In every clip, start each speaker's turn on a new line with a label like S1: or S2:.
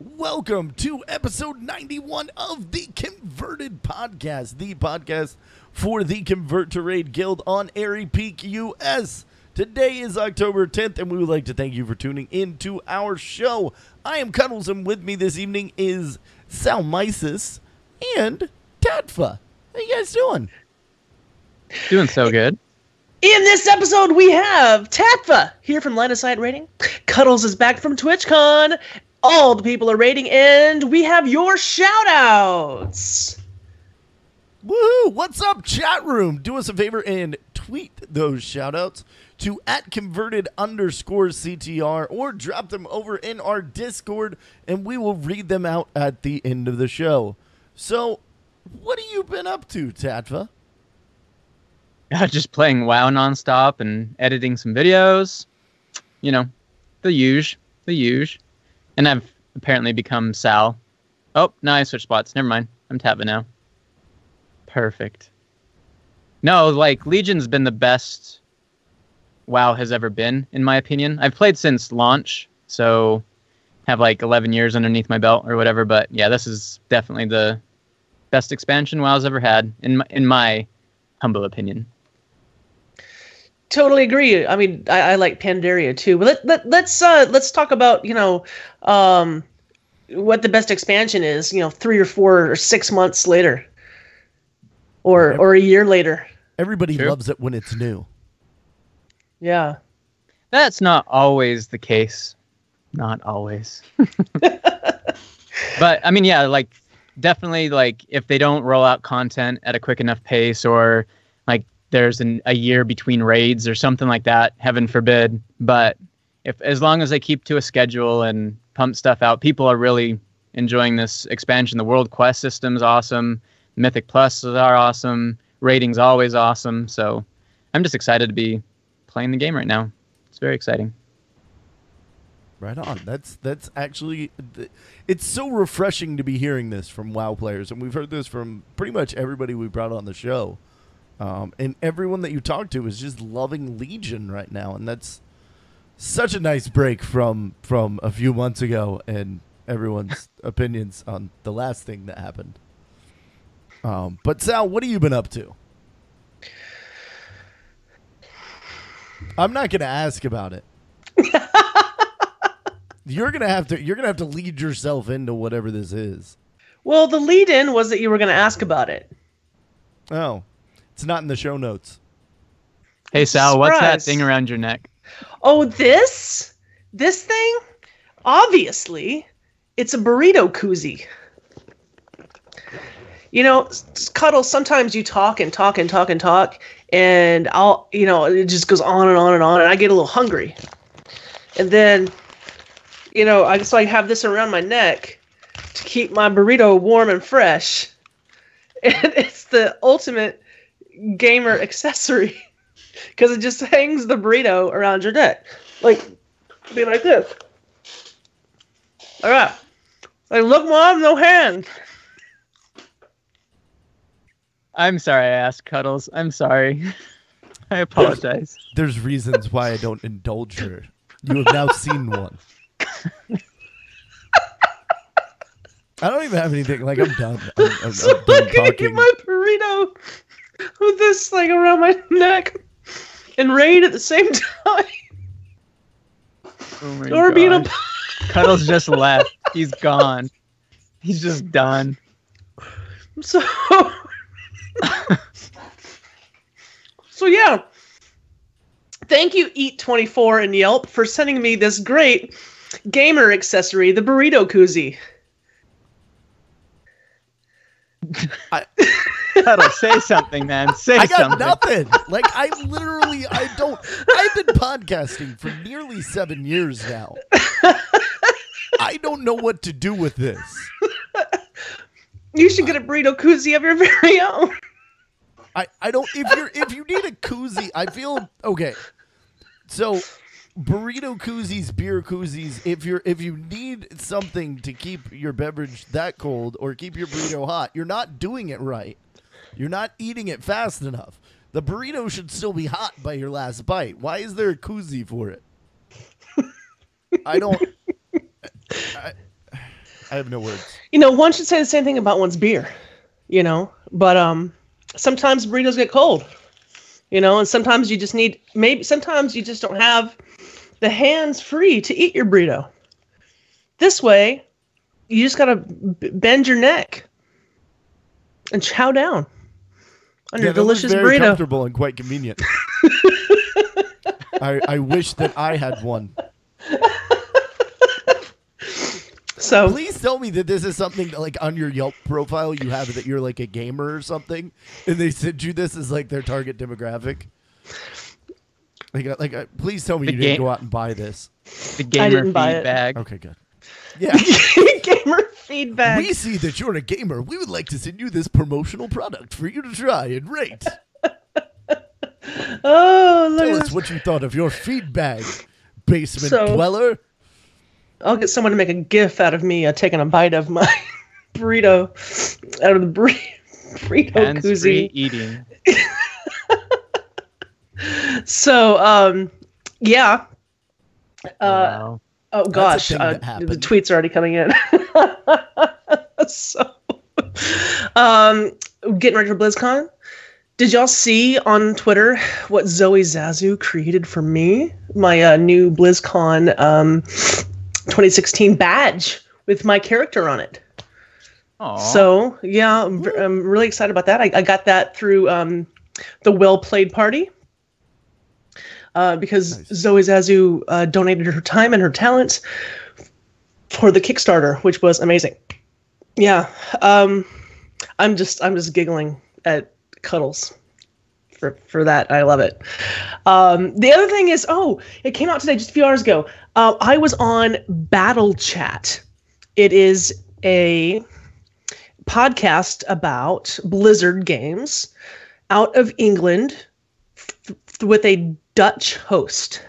S1: Welcome to episode 91 of the Converted Podcast, the podcast for the Convert to Raid Guild on Airy Peak, US. Today is October 10th, and we would like to thank you for tuning in to our show. I am Cuddles, and with me this evening is Salmisis and Tattva. How you guys doing?
S2: Doing so good.
S3: In this episode, we have Tattva here from Line of Sight Rating. Cuddles is back from TwitchCon. All the people are rating, and we have your shout-outs.
S1: Woohoo! What's up, chat room? Do us a favor and tweet those shout-outs to @converted_CTR or drop them over in our Discord, and we will read them out at the end of the show. So, what have you been up to, Tattva?
S2: Just playing WoW nonstop and editing some videos. You know, the huge. And I've apparently become Sal. Oh, no, I switched spots. Never mind. I'm Tattva now. Perfect. No, like, Legion's been the best WoW has ever been, in my opinion. I've played since launch, so have like 11 years underneath my belt or whatever. But yeah, this is definitely the best expansion WoW's ever had, in my humble opinion.
S3: Totally agree. I mean, I like Pandaria too. But let's talk about what the best expansion is. 3 or 4 or 6 months later, or a year later.
S1: Everybody loves it when it's new.
S3: Yeah,
S2: that's not always the case. Not always. But I mean, yeah, like definitely, like if they don't roll out content at a quick enough pace, or like there's a year between raids or something like that, heaven forbid. But as long as they keep to a schedule and pump stuff out, people are really enjoying this expansion. The World Quest system is awesome. Mythic Pluses are awesome. Rating's always awesome. So I'm just excited to be playing the game right now. It's very exciting.
S1: Right on. That's actually, it's so refreshing to be hearing this from WoW players, and we've heard this from pretty much everybody we brought on the show. And everyone that you talk to is just loving Legion right now, and that's such a nice break from a few months ago and everyone's opinions on the last thing that happened. But Sal, what have you been up to? I'm not gonna ask about it. You're gonna have to lead yourself into whatever this is.
S3: Well, the lead-in was that you were going to ask about it.
S1: Oh, it's not in the show notes.
S2: Hey Sal, what's that thing around your neck?
S3: Oh, this thing? Obviously, it's a burrito koozie. Cuddle, sometimes you talk and talk and talk and talk, and it just goes on and on and on, and I get a little hungry. And then, I have this around my neck to keep my burrito warm and fresh. And it's the ultimate gamer accessory because it just hangs the burrito around your neck. Be like this. All right. Like, look, Mom, no hand.
S2: I'm sorry I asked, Cuddles. I'm sorry. I apologize.
S1: There's reasons why I don't indulge her. You have now seen one. I don't even have anything. Like, I'm done. I'm
S3: I'm gonna get my burrito with this around my neck and raid at the same time.
S2: Oh my God.
S3: Being a
S2: Cuddles just left. He's gone. He's just done.
S3: So yeah. Thank you, Eat24 and Yelp, for sending me this great gamer accessory, the burrito koozie.
S2: Cuddle, say something, man. I
S1: got nothing. I've been podcasting for nearly 7 years now. I don't know what to do with this.
S3: You should get a burrito koozie of your very own.
S1: I don't. If you need a koozie, I feel okay. So, burrito koozies, beer koozies. If you need something to keep your beverage that cold or keep your burrito hot, you're not doing it right. You're not eating it fast enough. The burrito should still be hot by your last bite. Why is there a koozie for it? I don't. I have no words.
S3: One should say the same thing about one's beer, but sometimes burritos get cold, and sometimes you just sometimes you just don't have the hands free to eat your burrito. This way, you just got to bend your neck and chow down on your delicious
S1: very
S3: burrito.
S1: Comfortable and quite convenient. I wish that I had one.
S3: So
S1: please tell me that this is something that, like, on your Yelp profile you have that you're like a gamer or something, and they sent you this as like their target demographic. Please tell me you didn't go out and buy this.
S2: The gamer feed bag.
S1: Okay, good. Yeah.
S3: Gamer feedback.
S1: We see that you're a gamer. We would like to send you this promotional product for you to try and rate.
S3: Oh,
S1: tell us what you thought of your feedback, basement dweller.
S3: I'll get someone to make a GIF out of me taking a bite of my burrito out of the burrito koozie.
S2: Eating.
S3: So, yeah.
S2: Wow.
S3: Oh gosh, the tweets are already coming in. So, getting ready for BlizzCon. Did y'all see on Twitter what Zoe Zazu created for me? My new BlizzCon 2016 badge with my character on it.
S2: Aww.
S3: So yeah, I'm really excited about that. I got that through the Well Played Party. Because nice. Zoe Zazu donated her time and her talents for the Kickstarter, which was amazing. Yeah, I'm just giggling at Cuddles for that. I love it. The other thing is, it came out today, just a few hours ago. I was on Battle Chat. It is a podcast about Blizzard games out of England with a Dutch host.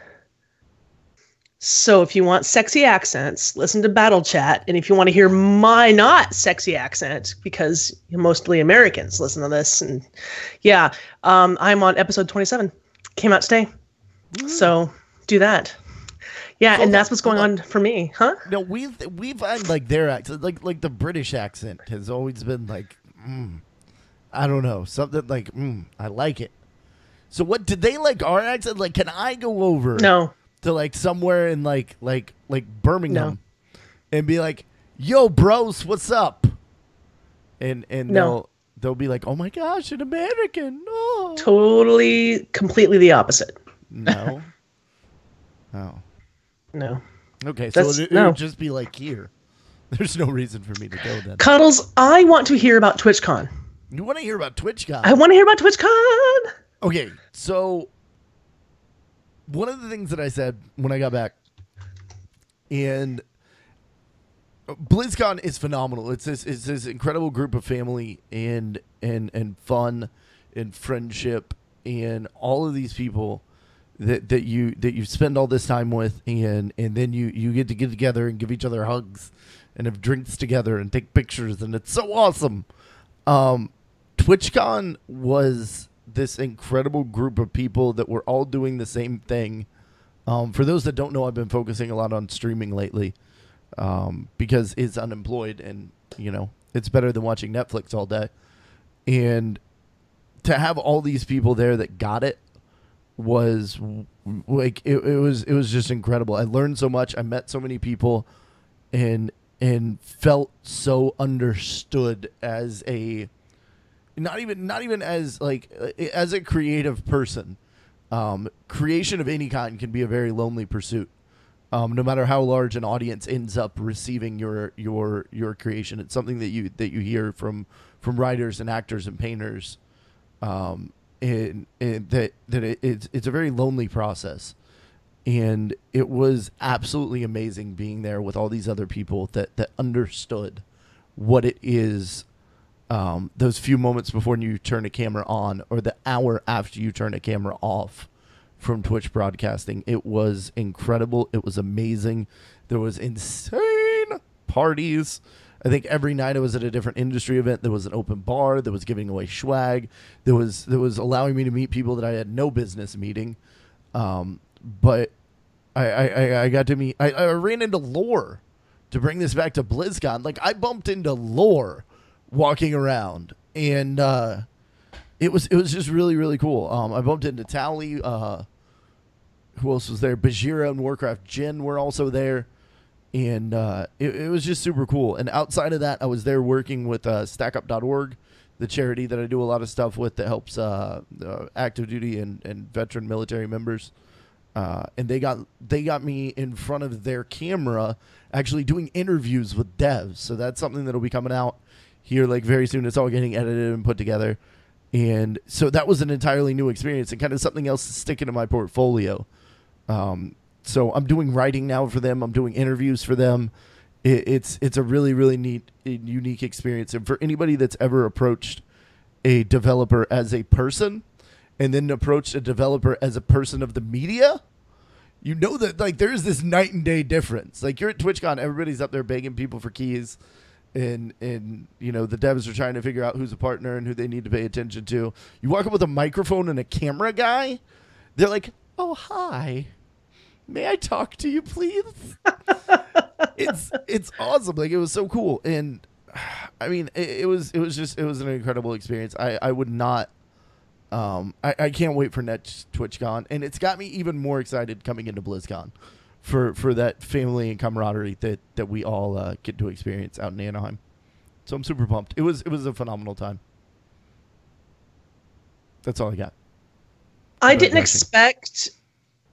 S3: So if you want sexy accents, listen to Battle Chat. And if you want to hear my not sexy accent, because mostly Americans listen to this, and yeah, I'm on episode 27. Came out today. So do that. Yeah, and that's what's going on for me, huh?
S1: No, we've had like their accent, like the British accent has always been like, I don't know, something like, I like it. So what did they like our accent? Like, can I go over to like somewhere in like Birmingham and be like, "Yo, bros, what's up?" And they'll be like, "Oh my gosh, an American!" Oh.
S3: Totally, completely the opposite.
S1: No. Oh.
S3: No.
S1: Okay, so it would just be like here. There's no reason for me to go then.
S3: Cuddles, I want to hear about TwitchCon.
S1: You want to hear about TwitchCon?
S3: I want to hear about TwitchCon.
S1: Okay, so one of the things that I said when I got back, and BlizzCon is phenomenal. It's this incredible group of family and fun and friendship and all of these people that you spend all this time with, and then you get to get together and give each other hugs and have drinks together and take pictures, and it's so awesome. TwitchCon was this incredible group of people that were all doing the same thing. For those that don't know, I've been focusing a lot on streaming lately because it's unemployed, and it's better than watching Netflix all day. And to have all these people there that got it was like it was just incredible. I learned so much. I met so many people, and felt so understood as a not even as like as a creative person. Creation of any kind can be a very lonely pursuit. No matter how large an audience ends up receiving your creation, it's something that you hear from writers and actors and painters, and it's a very lonely process. And it was absolutely amazing being there with all these other people that understood what it is. Those few moments before you turn a camera on, or the hour after you turn a camera off from Twitch broadcasting. It was incredible. It was amazing. There was insane parties. I think every night I was at a different industry event. There was an open bar. There was giving away swag. There was allowing me to meet people that I had no business meeting. But I got to meet. I ran into Lore to bring this back to BlizzCon, like I bumped into Lore walking around, and it was just really, really cool. I bumped into Tally. Who else was there? Bajira and Warcraft Jin were also there. And it was just super cool. And outside of that, I was there working with StackUp.org, the charity that I do a lot of stuff with that helps active duty and veteran military members. And they got me in front of their camera actually doing interviews with devs. So that's something that'll be coming out here like very soon. It's all getting edited and put together. And so that was an entirely new experience and kind of something else to stick into my portfolio. So I'm doing writing now for them. I'm doing interviews for them. It's a really, really neat, unique experience. And for anybody that's ever approached a developer as a person and then approached a developer as a person of the media, you know that like there's this night and day difference. Like you're at TwitchCon, everybody's up there begging people for keys. And you know, the devs are trying to figure out who's a partner and who they need to pay attention to. You walk up with a microphone and a camera guy, they're like, "Oh, hi. May I talk to you, please?" It's awesome. Like it was so cool, and I mean, it was an incredible experience. I would not. I can't wait for next TwitchCon, and it's got me even more excited coming into BlizzCon for that family and camaraderie that we all get to experience out in Anaheim. So I'm super pumped. It was a phenomenal time. That's all I got.
S3: I didn't expect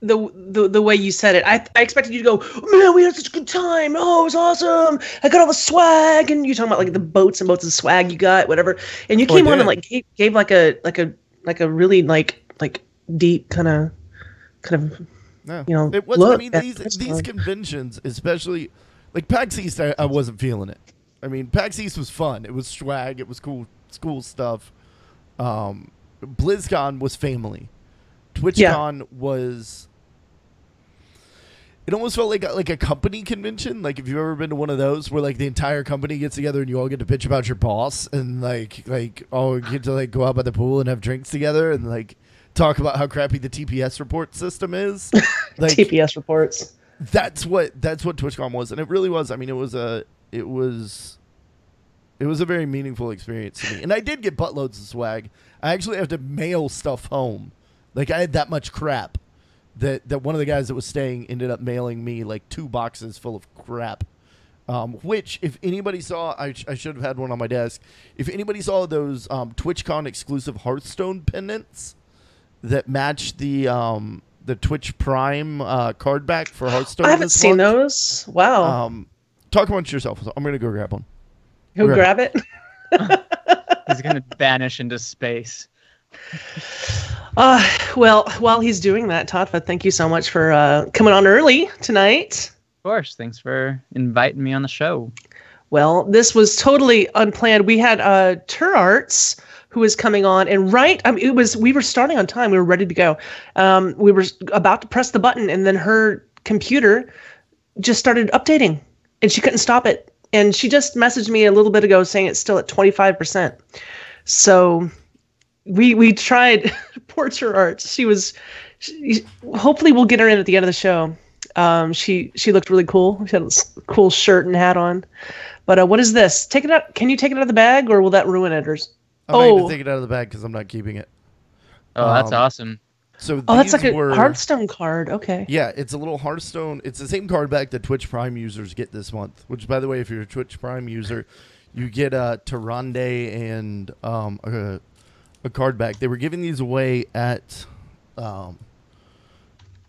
S3: the way you said it. I expected you to go, "Man, we had such a good time. Oh, it was awesome. I got all the swag." And you're talking about like the boats and boats of swag you got, whatever. And you came on and like gave like a really like deep kind of
S1: yeah.
S3: You know.
S1: It was.
S3: Look,
S1: I mean, these conventions, especially like PAX East, I wasn't feeling it. I mean, PAX East was fun. It was swag. It was cool stuff. BlizzCon was family. TwitchCon was. It almost felt like a company convention. Like if you've ever been to one of those where like the entire company gets together and you all get to bitch about your boss and like all get to like go out by the pool and have drinks together and like talk about how crappy the TPS report system is. Like
S3: TPS reports.
S1: That's what TwitchCon was, and it really was. I mean, it was a very meaningful experience to me, and I did get buttloads of swag. I actually have to mail stuff home. Like I had that much crap that one of the guys that was staying ended up mailing me like 2 boxes full of crap. Which, if anybody saw, I should have had one on my desk. If anybody saw those TwitchCon exclusive Hearthstone pendants that match the Twitch Prime card back for Hearthstone,
S3: I haven't seen those. Wow.
S1: Talk amongst yourself. I'm gonna go grab one.
S3: Who grab it?
S2: He's gonna vanish into space.
S3: Well, while he's doing that, Tattva, thank you so much for coming on early tonight.
S2: Of course. Thanks for inviting me on the show.
S3: Well, this was totally unplanned. We had Tur Arts, who was coming on, and we were starting on time. We were ready to go. We were about to press the button, and then her computer just started updating, and she couldn't stop it. And she just messaged me a little bit ago saying it's still at 25%. So we tried. Poor Tur Arts. Hopefully we'll get her in at the end of the show. She looked really cool. She had a cool shirt and hat on. But what is this? Take it out. Can you take it out of the bag, or will that ruin it?
S1: I'm not going to take it out of the bag because I'm not keeping it.
S2: Oh, that's awesome.
S1: So
S3: that's like a Hearthstone card. Okay.
S1: Yeah, it's a little Hearthstone. It's the same card back that Twitch Prime users get this month. Which, by the way, if you're a Twitch Prime user, you get a Tyrande and a card back. They were giving these away at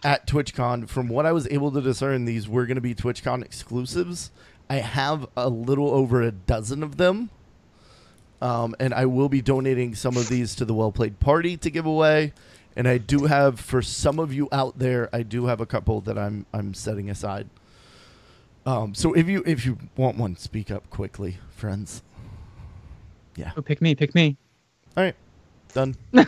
S1: TwitchCon. From what I was able to discern, these were going to be TwitchCon exclusives. I have a little over a dozen of them. And I will be donating some of these to the Well Played Party to give away. And I do have, for some of you out there, I do have a couple that I'm setting aside. So if you want one, speak up quickly, friends. Yeah.
S2: Oh, pick me.
S1: All right. Done.
S3: Done.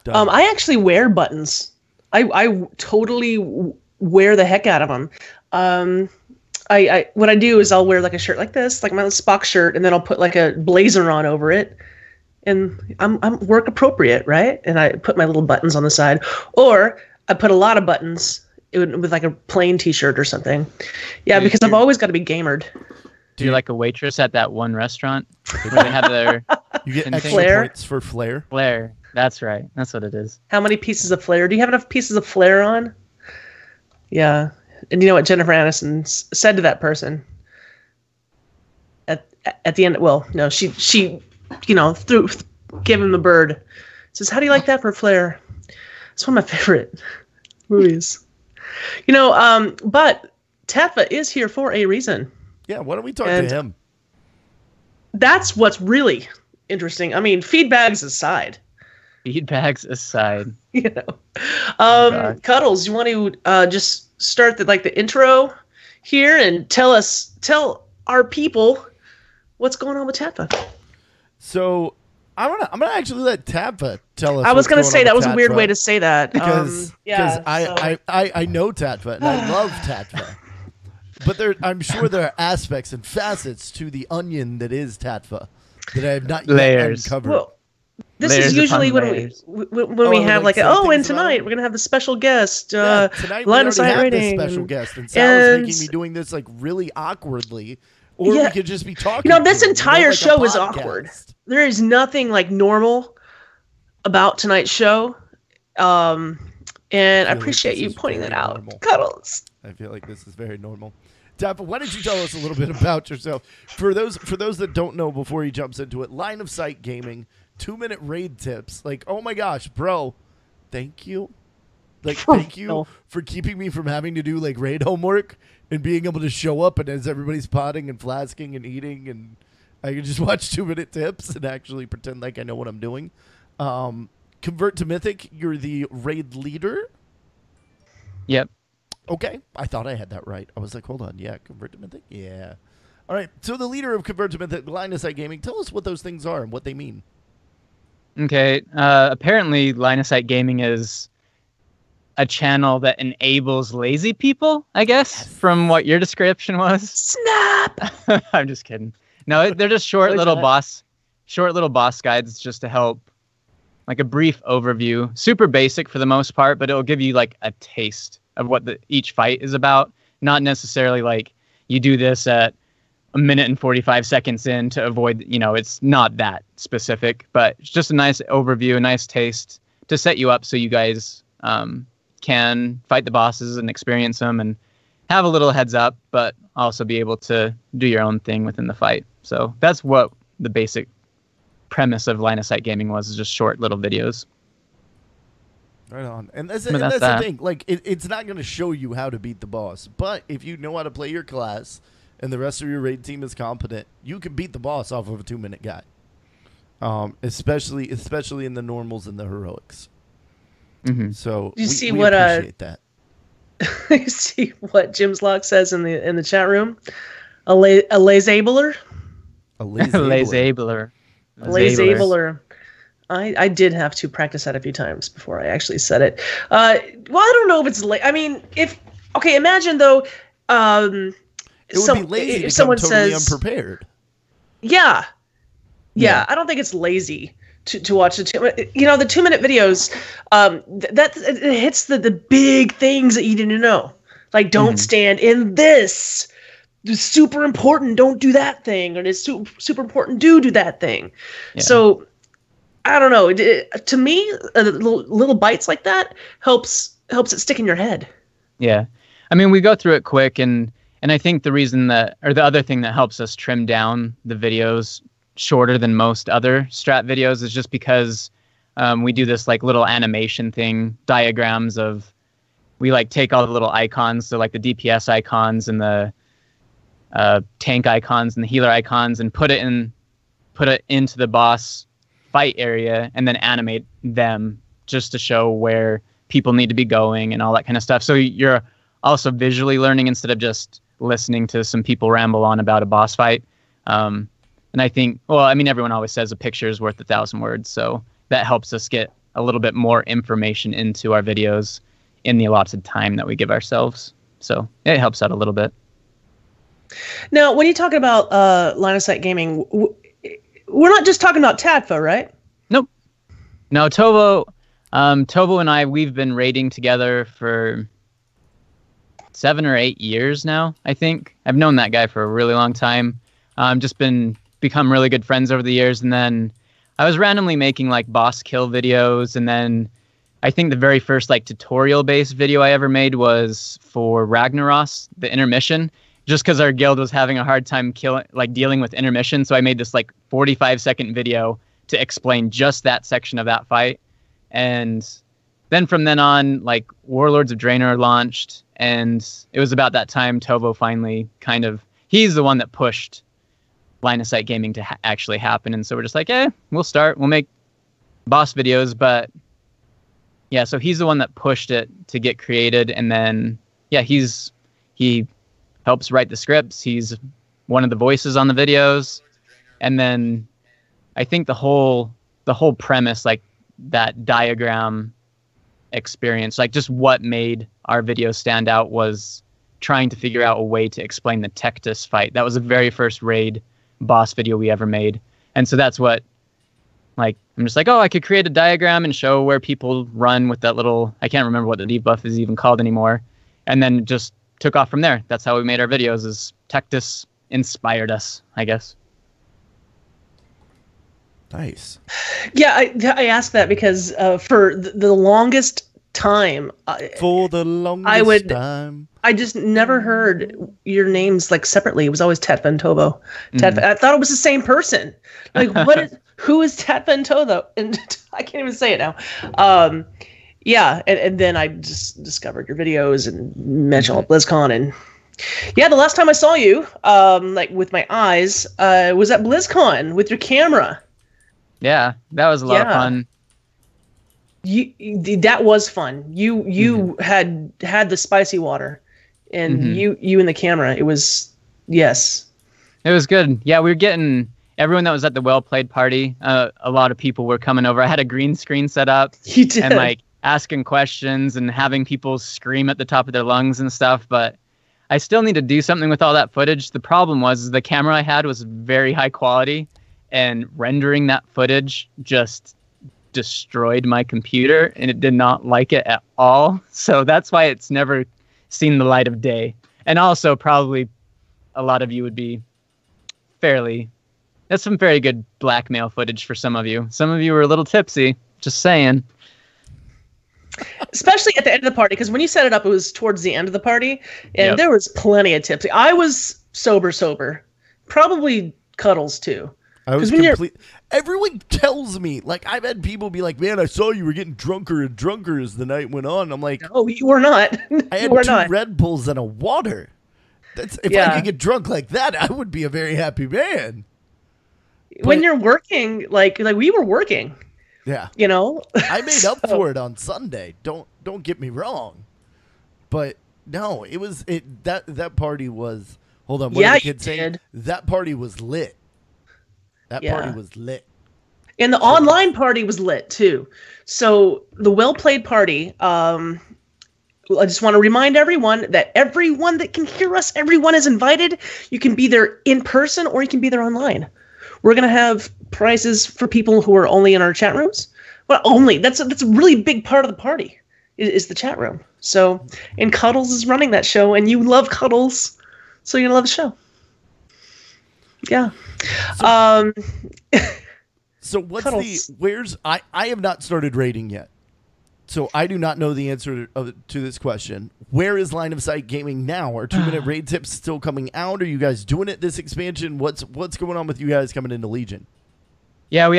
S3: I actually wear buttons. I totally wear the heck out of them. What I do is I'll wear like a shirt like this, like my Spock shirt, and then I'll put like a blazer on over it, and I'm work appropriate, right? And I put my little buttons on the side, or I put a lot of buttons with like a plain T-shirt or something. Yeah,
S2: Dude,
S3: because I've always got to be gamered.
S2: Do you like a waitress at that one restaurant where they have their
S1: You get extra
S3: Flair?
S1: points for flair.
S2: flair? That's right. That's what it is.
S3: How many pieces of flair? Do you have enough pieces of flair on? Yeah. And you know what Jennifer Aniston said to that person at the end? Well, no, she gave him the bird. Says, "How do you like that for flair?" It's one of my favorite movies. But Tattva is here for a reason.
S1: Yeah, why don't we talk to him?
S3: That's what's really interesting. I mean, feedbags aside.
S2: Feedbags aside.
S3: Cuddles, you want to just start the intro here and tell our people what's going on with Tattva.
S1: So I'm gonna actually let Tattva tell us.
S3: I was gonna say that was a weird
S1: Tattva,
S3: way to say that
S1: because I know Tattva and I love Tattva, but I'm sure there are aspects and facets to the onion that is Tattva that I have not yet uncovered.
S3: Well, this
S2: Layers
S3: is usually
S2: upon
S3: when
S2: layers.
S3: we have and tonight we're gonna have the special guest.
S1: Tonight we
S3: line of
S1: already
S3: sight
S1: have
S3: rating.
S1: this special guest, and Sal's making me doing this really awkwardly, or we could just be talking.
S3: This entire
S1: like
S3: show
S1: a
S3: is
S1: podcast.
S3: awkward. There is nothing normal about tonight's show, and I appreciate you pointing that out.
S1: Normal.
S3: Cuddles.
S1: I feel like this is very normal. Tattva, why don't you tell us a little bit about yourself? For those that don't know, before he jumps into it, Line of Sight Gaming, 2-minute raid tips. Oh my gosh, bro, thank you. Thank you for keeping me from having to do raid homework and being able to show up, and as everybody's potting and flasking and eating, and I can just watch 2-minute tips and actually pretend like I know what I'm doing. Convert to Mythic, you're the raid leader.
S2: Yep.
S1: Okay, I thought I had that right. I was like, hold on, yeah, Convert to Mythic? Yeah. All right, so the leader of Convert to Mythic, Line of Sight Gaming, tell us what those things are and what they mean.
S2: Okay. Apparently, Line of Sight Gaming is a channel that enables lazy people, I guess, from what your description was.
S3: Snap!
S2: I'm just kidding. No, they're just short little boss guides just to help, a brief overview. Super basic for the most part, but it'll give you a taste of what each fight is about. Not necessarily you do this at a minute and 45 seconds in to avoid, it's not that specific, but it's just a nice overview, a nice taste to set you up so you guys can fight the bosses and experience them and have a little heads up, but also be able to do your own thing within the fight. So that's what the basic premise of Line of Sight Gaming was, is just short little videos.
S1: Right on. And that's the thing. It's not going to show you how to beat the boss, but if you know how to play your class and the rest of your raid team is competent, you can beat the boss off of a 2-minute guide. Especially in the normals and the heroics.
S2: Mm-hmm.
S1: So
S3: we
S1: appreciate that.
S3: You see what Jim's Lock says in the chat room? A lazabler?
S1: A lazabler.
S3: Lazabler. I did have to practice that a few times before I actually said it. Well, I don't know if it's imagine though.
S1: It would be lazy if someone totally unprepared.
S3: Yeah. I don't think it's lazy to watch the 2-minute videos. That it hits the big things that you need to know. Don't stand in this. It's super important. Don't do that thing. And it's super important. Do that thing. Yeah. So I don't know. To me, little bites like that helps it stick in your head.
S2: Yeah, I mean, we go through it quick, and I think the reason the other thing that helps us trim down the videos shorter than most other strat videos is just because we do this little animation thing, diagrams of, we take all the little icons, so the DPS icons and the tank icons and the healer icons, and put it into the boss fight area, and then animate them just to show where people need to be going and all that kind of stuff. So you're also visually learning instead of just listening to some people ramble on about a boss fight. And I think, everyone always says a picture is worth 1,000 words. So that helps us get a little bit more information into our videos in the allotted time that we give ourselves. So it helps out a little bit.
S3: Now, when you're talking about Line of Sight Gaming, we're not just talking about Tattva, right?
S2: Nope. No, Tovo and I, we've been raiding together for 7 or 8 years now, I think. I've known that guy for a really long time. Just become really good friends over the years. And then I was randomly making like boss kill videos. And then I think the very first like tutorial based video I ever made was for Ragnaros, the intermission, just because our guild was having a hard time dealing with intermission. So I made this like 45-second video to explain just that section of that fight. And then from then on, like Warlords of Draenor launched, and it was about that time Tovo finally he's the one that pushed line of sight gaming to actually happen. And so we're just like, we'll make boss videos. But yeah, so he's the one that pushed it to get created. And then, yeah, he helps write the scripts. He's one of the voices on the videos. And then I think the whole premise, like that diagram experience, like just what made our video stand out was trying to figure out a way to explain the Tectus fight. That was the very first raid boss video we ever made. And so that's what, like, I'm just like, I could create a diagram and show where people run with that little, I can't remember what the debuff is even called anymore. And then just took off from there. That's how we made our videos, is Tectus inspired us, I guess.
S1: Nice.
S3: Yeah, I asked that because for the longest time, I just never heard your names like separately. It was always Tattva and Tovo. Tattva. I thought it was the same person. Like, who is Tattva and Tovo? And I can't even say it now. Yeah, and then I just discovered your videos and mentioned BlizzCon, and yeah, the last time I saw you, like with my eyes, was at BlizzCon with your camera. Yeah,
S2: that was a lot of fun.
S3: That was fun. You had the spicy water, and you and the camera. It was it
S2: was good. Yeah, we were getting everyone that was at the Well Played party. A lot of people were coming over. I had a green screen set up.
S3: You did.
S2: And like asking questions and having people scream at the top of their lungs and stuff. But I still need to do something with all that footage. The problem was the camera I had was very high quality, and rendering that footage just destroyed my computer, and it did not like it at all. So that's why it's never seen the light of day. And also probably a lot of you would be that's some very good blackmail footage for some of you. Some of you were a little tipsy, just saying.
S3: Especially at the end of the party, because when you set it up, it was towards the end of the party, and there was plenty of tipsy. I was sober. Probably Cuddles too.
S1: I was everyone tells me, like, I've had people be like, man, I saw you were getting drunker and drunker as the night went on. I'm like,
S3: no, you were not.
S1: I had two Red Bulls and a water. If I could get drunk like that, I would be a very happy man.
S3: When you're working, like we were working.
S1: Yeah.
S3: You know?
S1: I made up for it on Sunday. Don't get me wrong. But no, that party was, hold on, what did the kids say? That party was lit. That party was lit.
S3: And the online party was lit too. So the Well Played party, I just want to remind everyone that everyone that can hear us, everyone is invited. You can be there in person or you can be there online. We're going to have prizes for people who are only in our chat rooms. Well, only. That's a really big part of the party is the chat room. So, and Cuddles is running that show, and you love Cuddles, so you're going to love the show. Yeah.
S1: So what's
S3: Cuddles.
S1: I have not started rating yet. So I do not know the answer to this question. Where is Line of Sight Gaming now? Are 2-minute raid tips still coming out? Are you guys doing it this expansion? What's going on with you guys coming into Legion?
S2: Yeah, we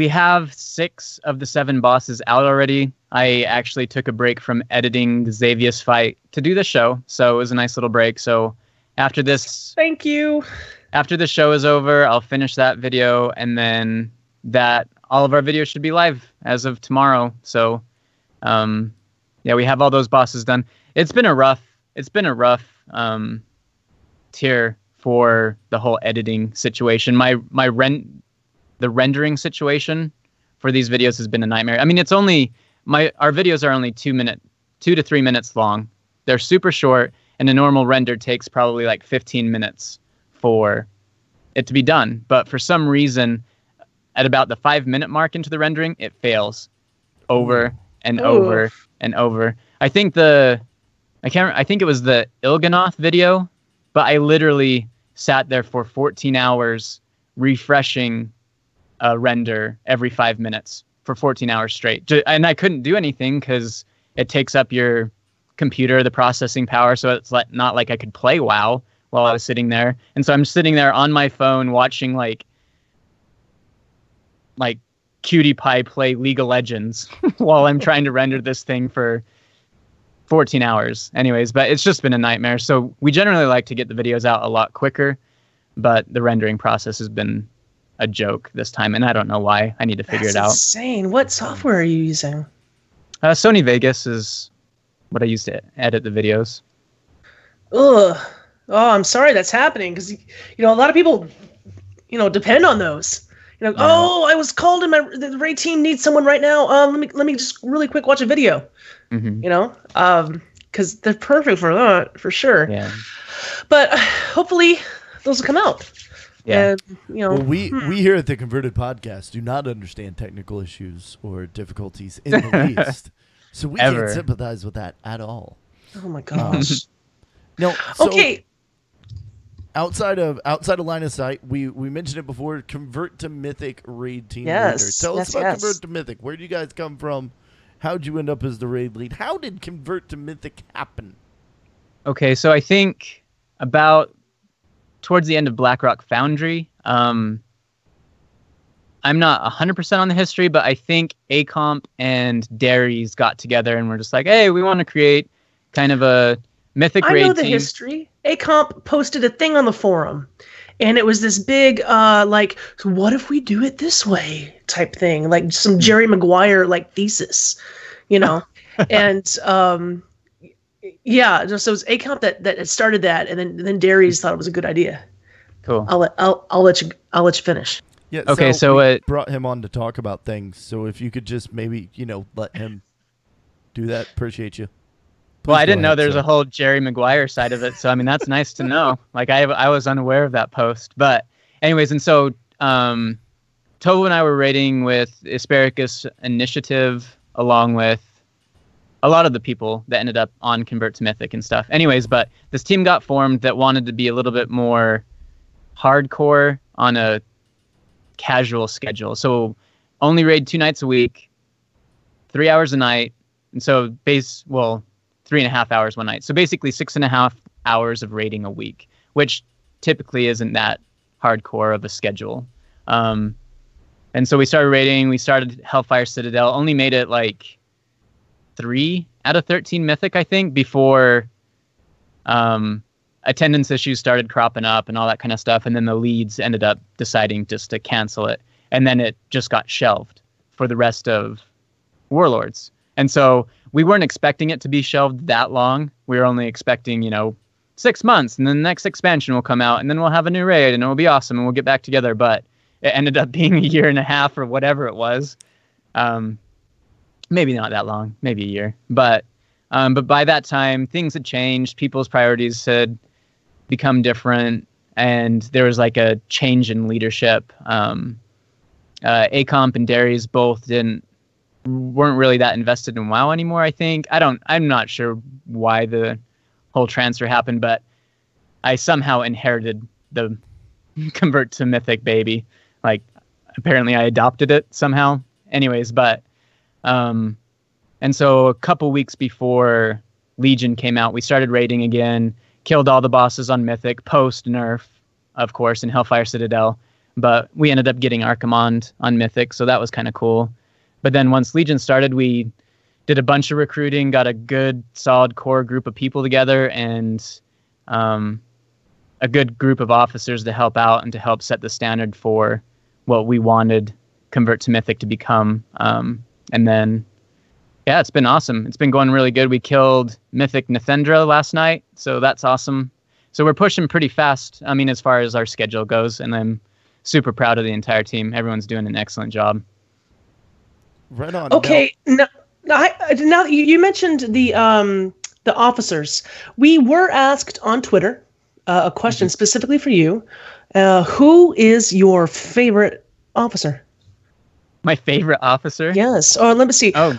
S2: have 6 of the 7 bosses out already. I actually took a break from editing the Xavius fight to do the show, so it was a nice little break. So after this,
S3: thank you.
S2: After the show is over, I'll finish that video, and then all of our videos should be live as of tomorrow. So, yeah, we have all those bosses done. It's been a rough tier for the whole editing situation. The rendering situation for these videos has been a nightmare. I mean, our videos are only 2 to 3 minutes long. They're super short, and a normal render takes probably like 15 minutes for it to be done. But for some reason, at about the 5-minute mark into the rendering, it fails over and over and over. I think the I think it was the Il'gynoth video, but I literally sat there for 14 hours refreshing a render every 5 minutes for 14 hours straight. And I couldn't do anything because it takes up your computer, the processing power. So it's not like I could play WoW while I was sitting there. And so I'm sitting there on my phone watching like Cutie Pie play League of Legends while I'm trying to render this thing for 14 hours. Anyways, but it's just been a nightmare. So we generally like to get the videos out a lot quicker, but the rendering process has been a joke this time, and I don't know why. I need to figure it out.
S3: That's insane. What software are you using?
S2: Sony Vegas is what I use to edit the videos.
S3: Ugh. Oh, I'm sorry that's happening because a lot of people, depend on those.
S2: Yeah.
S3: Oh, I was called, and the raid team needs someone right now. Let me just really quick watch a video.
S2: Mm-hmm.
S3: Because they're perfect for that, for sure.
S2: Yeah.
S3: But hopefully those will come out.
S2: Yeah.
S3: And,
S1: Well, we here at the Converted Podcast do not understand technical issues or difficulties in the least, so we
S2: Ever.
S1: can't sympathize with that at all.
S3: Oh my gosh.
S1: No. So
S3: Okay.
S1: Outside of line of sight, we mentioned it before. Convert to Mythic raid team
S3: Yes,
S1: leader. Tell us
S3: yes,
S1: about
S3: yes.
S1: Convert to Mythic. Where do you guys come from? How'd you end up as the raid lead? How did Convert to Mythic happen?
S2: Okay, so I think about towards the end of Blackrock Foundry, I'm not 100% on the history, but I think Acomp and Darius got together and were just like, hey, we want to create kind of a Mythic raid
S3: I know the
S2: team.
S3: history. Acomp posted a thing on the forum, and it was this big, so what if we do it this way type thing, like some Jerry Maguire thesis, and yeah, so it was Acomp that started that, and then Darius thought it was a good idea.
S2: Cool.
S3: I'll let you finish.
S1: Yeah.
S2: Okay, so
S1: we
S2: it
S1: brought him on to talk about things. So if you could just maybe let him do that, appreciate you.
S2: Well, I
S1: Please go
S2: didn't know
S1: ahead,
S2: there's
S1: sir.
S2: a whole Jerry Maguire side of it, so I mean that's nice to know. I was unaware of that post, but anyways, and so Tovo and I were raiding with Asparagus Initiative along with a lot of the people that ended up on Convert to Mythic and stuff. Anyways, but this team got formed that wanted to be a little bit more hardcore on a casual schedule. So only raid 2 nights a week, 3 hours a night, and so 3.5 hours one night. So basically 6.5 hours of raiding a week, which typically isn't that hardcore of a schedule. And so we started raiding. We started Hellfire Citadel. Only made it 3 out of 13 Mythic, I think, before attendance issues started cropping up and all that kind of stuff. And then the leads ended up deciding just to cancel it. And then it just got shelved for the rest of Warlords. And so we weren't expecting it to be shelved that long. We were only expecting, 6 months, and then the next expansion will come out, and then we'll have a new raid, and it'll be awesome, and we'll get back together. But it ended up being 1.5 years or whatever it was. Maybe not that long, maybe a year. But by that time, things had changed. People's priorities had become different, and there was a change in leadership. Acomp and Darius both weren't really that invested in WoW anymore, I think. I'm not sure why the whole transfer happened, but I somehow inherited the Convert to Mythic baby. Apparently I adopted it somehow. Anyways, but and so a couple weeks before Legion came out, we started raiding again, killed all the bosses on Mythic, post nerf, of course, in Hellfire Citadel, but we ended up getting Archimond on Mythic, so that was kind of cool. But then once Legion started, we did a bunch of recruiting, got a good, solid core group of people together, and a good group of officers to help out and to help set the standard for what we wanted Convert to Mythic to become. And then, yeah, it's been awesome. It's been going really good. We killed Mythic Nathendra last night, so that's awesome. So we're pushing pretty fast, as far as our schedule goes, and I'm super proud of the entire team. Everyone's doing an excellent job.
S1: Right on.
S3: Okay, now you mentioned the officers. We were asked on Twitter a question specifically for you. Who is your favorite officer?
S2: My favorite officer?
S3: Yes. Oh, let me see.
S2: Oh,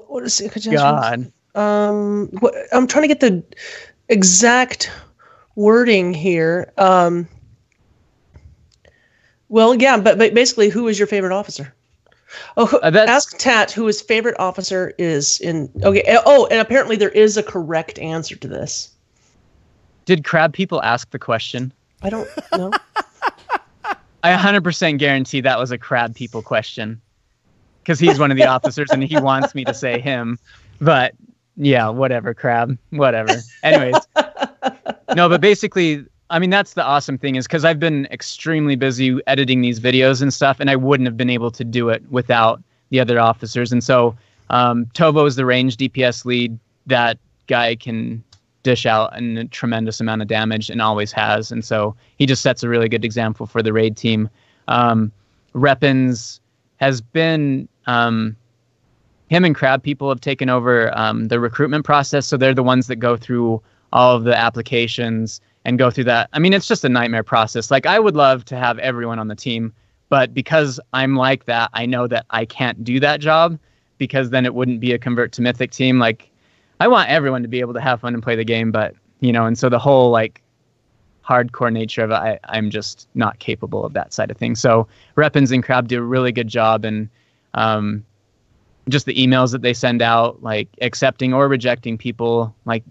S3: what is it? Could you
S2: God.
S3: I'm trying to get the exact wording here. Well, yeah, but basically, who is your favorite officer? Oh, ask Tat who his favorite officer is in. Okay. Oh, and apparently there is a correct answer to this.
S2: Did crab people ask the question?
S3: I don't know.
S2: I 100% guarantee that was a crab people question, because he's one of the officers and he wants me to say him. But yeah, whatever, crab, whatever. Anyways, no, but basically, I mean, that's the awesome thing, is because I've been extremely busy editing these videos and stuff, and I wouldn't have been able to do it without the other officers. And so Tovo is the range DPS lead. That guy can dish out a tremendous amount of damage and always has. And so he just sets a really good example for the raid team. Reppins has been... him and crab people have taken over the recruitment process, so they're the ones that go through all of the applications and go through that. I mean, it's just a nightmare process. Like, I would love to have everyone on the team, but because I'm like that, I know that I can't do that job, because then it wouldn't be a convert to mythic team. Like, I want everyone to be able to have fun and play the game, but, you know, and so the whole, like, hardcore nature of it, I'm just not capable of that side of things. So Reppins and Crab do a really good job, and just the emails that they send out, like accepting or rejecting people, like,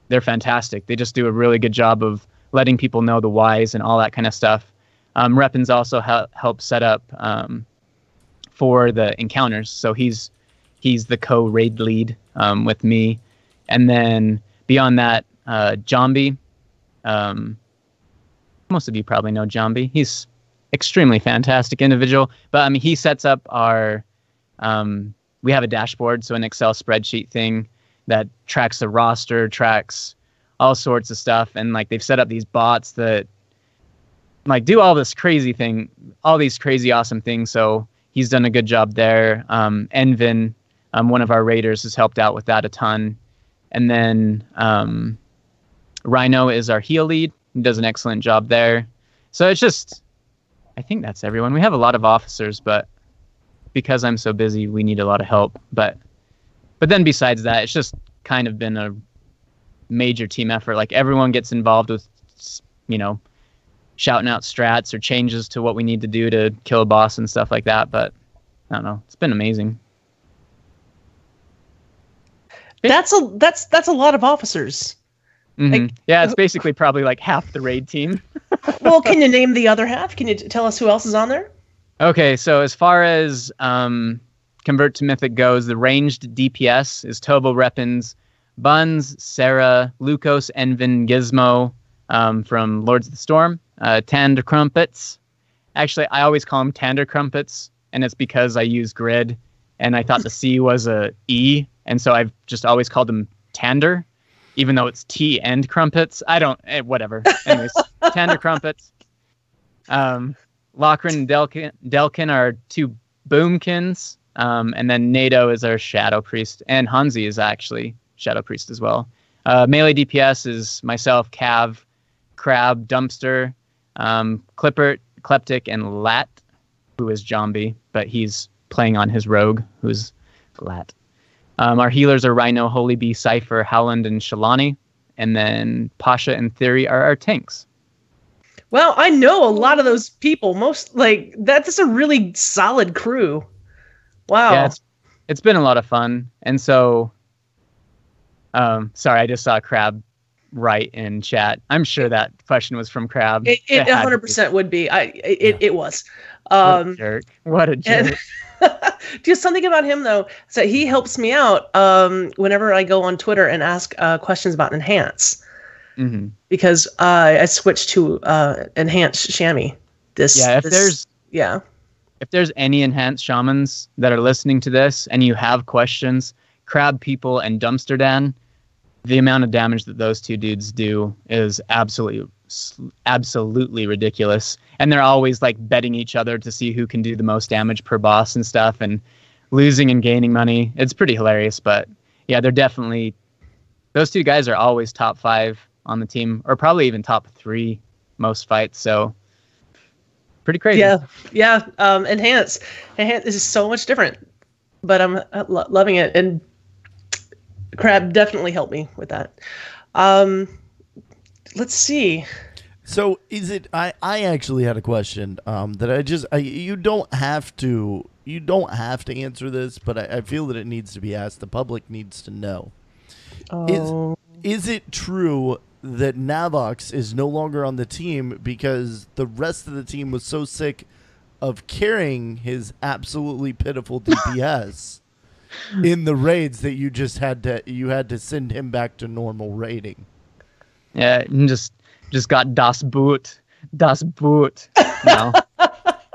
S2: they're fantastic. They just do a really good job of letting people know the whys and all that kind of stuff. Reppins also helps set up for the encounters. So he's the co-raid lead with me. And then beyond that, Jambi. Most of you probably know Jambi. He's extremely fantastic individual. But I mean, he sets up our... we have a dashboard, so an Excel spreadsheet thing that tracks the roster, tracks all sorts of stuff. And like, they've set up these bots that like do all this crazy thing, all these crazy awesome things. So he's done a good job there. Envin, one of our raiders, has helped out with that a ton. And then Rhino is our heal lead. He does an excellent job there. So it's just, I think that's everyone. We have a lot of officers, but because I'm so busy, we need a lot of help. But then besides that, it's just kind of been a major team effort. Like, everyone gets involved with, you know, shouting out strats or changes to what we need to do to kill a boss and stuff like that. But I don't know. It's been amazing.
S3: That's a lot of officers.
S2: Mm-hmm.
S3: Like,
S2: yeah, it's basically probably like half the raid team.
S3: Well, can you name the other half? Can you tell us who else is on there?
S2: Okay, so as far as Convert to Mythic goes, the ranged DPS is Tobo, Reppins, Buns, Sarah, Lucos, Envin, Gizmo from Lords of the Storm, Tander Crumpets. Actually, I always call them Tander Crumpets, and it's because I use grid, and I thought the C was a E, and so I've just always called them Tander, even though it's T and Crumpets. I don't, whatever. Anyways, Tander Crumpets. Lochran and Delkin are two boomkins, and then NATO is our Shadow Priest, and Hansi is actually Shadow Priest as well. Melee DPS is myself, Cav, Crab, Dumpster, Clippert, Kleptic, and Lat, who is Jambi, but he's playing on his rogue, who's Lat. Our healers are Rhino, Holy Bee, Cypher, Howland, and Shalani, and then Pasha and Theory are our tanks.
S3: Well, I know a lot of those people. Most, like, that's a really solid crew. Wow.
S2: Yeah, it's been a lot of fun. And so, sorry, I just saw Crab write in chat. I'm sure that question was from Crab.
S3: It 100% would be. It was.
S2: What a jerk. What a jerk.
S3: Just something about him, though. So he helps me out whenever I go on Twitter and ask questions about Enhance.
S2: Mm-hmm.
S3: Because I switched to Enhanced Chamois. If
S2: there's any Enhanced Shamans that are listening to this and you have questions, Crab People and Dumpster Dan, the amount of damage that those two dudes do is absolutely ridiculous. And they're always like betting each other to see who can do the most damage per boss and stuff, and losing and gaining money. It's pretty hilarious. But yeah, they're definitely, those two guys are always top 5 on the team, or probably even top 3 most fights. So pretty crazy.
S3: Yeah. Enhance is so much different, but I'm loving it. And Crab definitely helped me with that. Let's see.
S1: So is it? I actually had a question that you don't have to answer this, but I feel that it needs to be asked. The public needs to know.
S3: Oh.
S1: Is it true that Navox is no longer on the team because the rest of the team was so sick of carrying his absolutely pitiful DPS in the raids that you had to send him back to normal raiding?
S2: Yeah, and just got das Boot. No.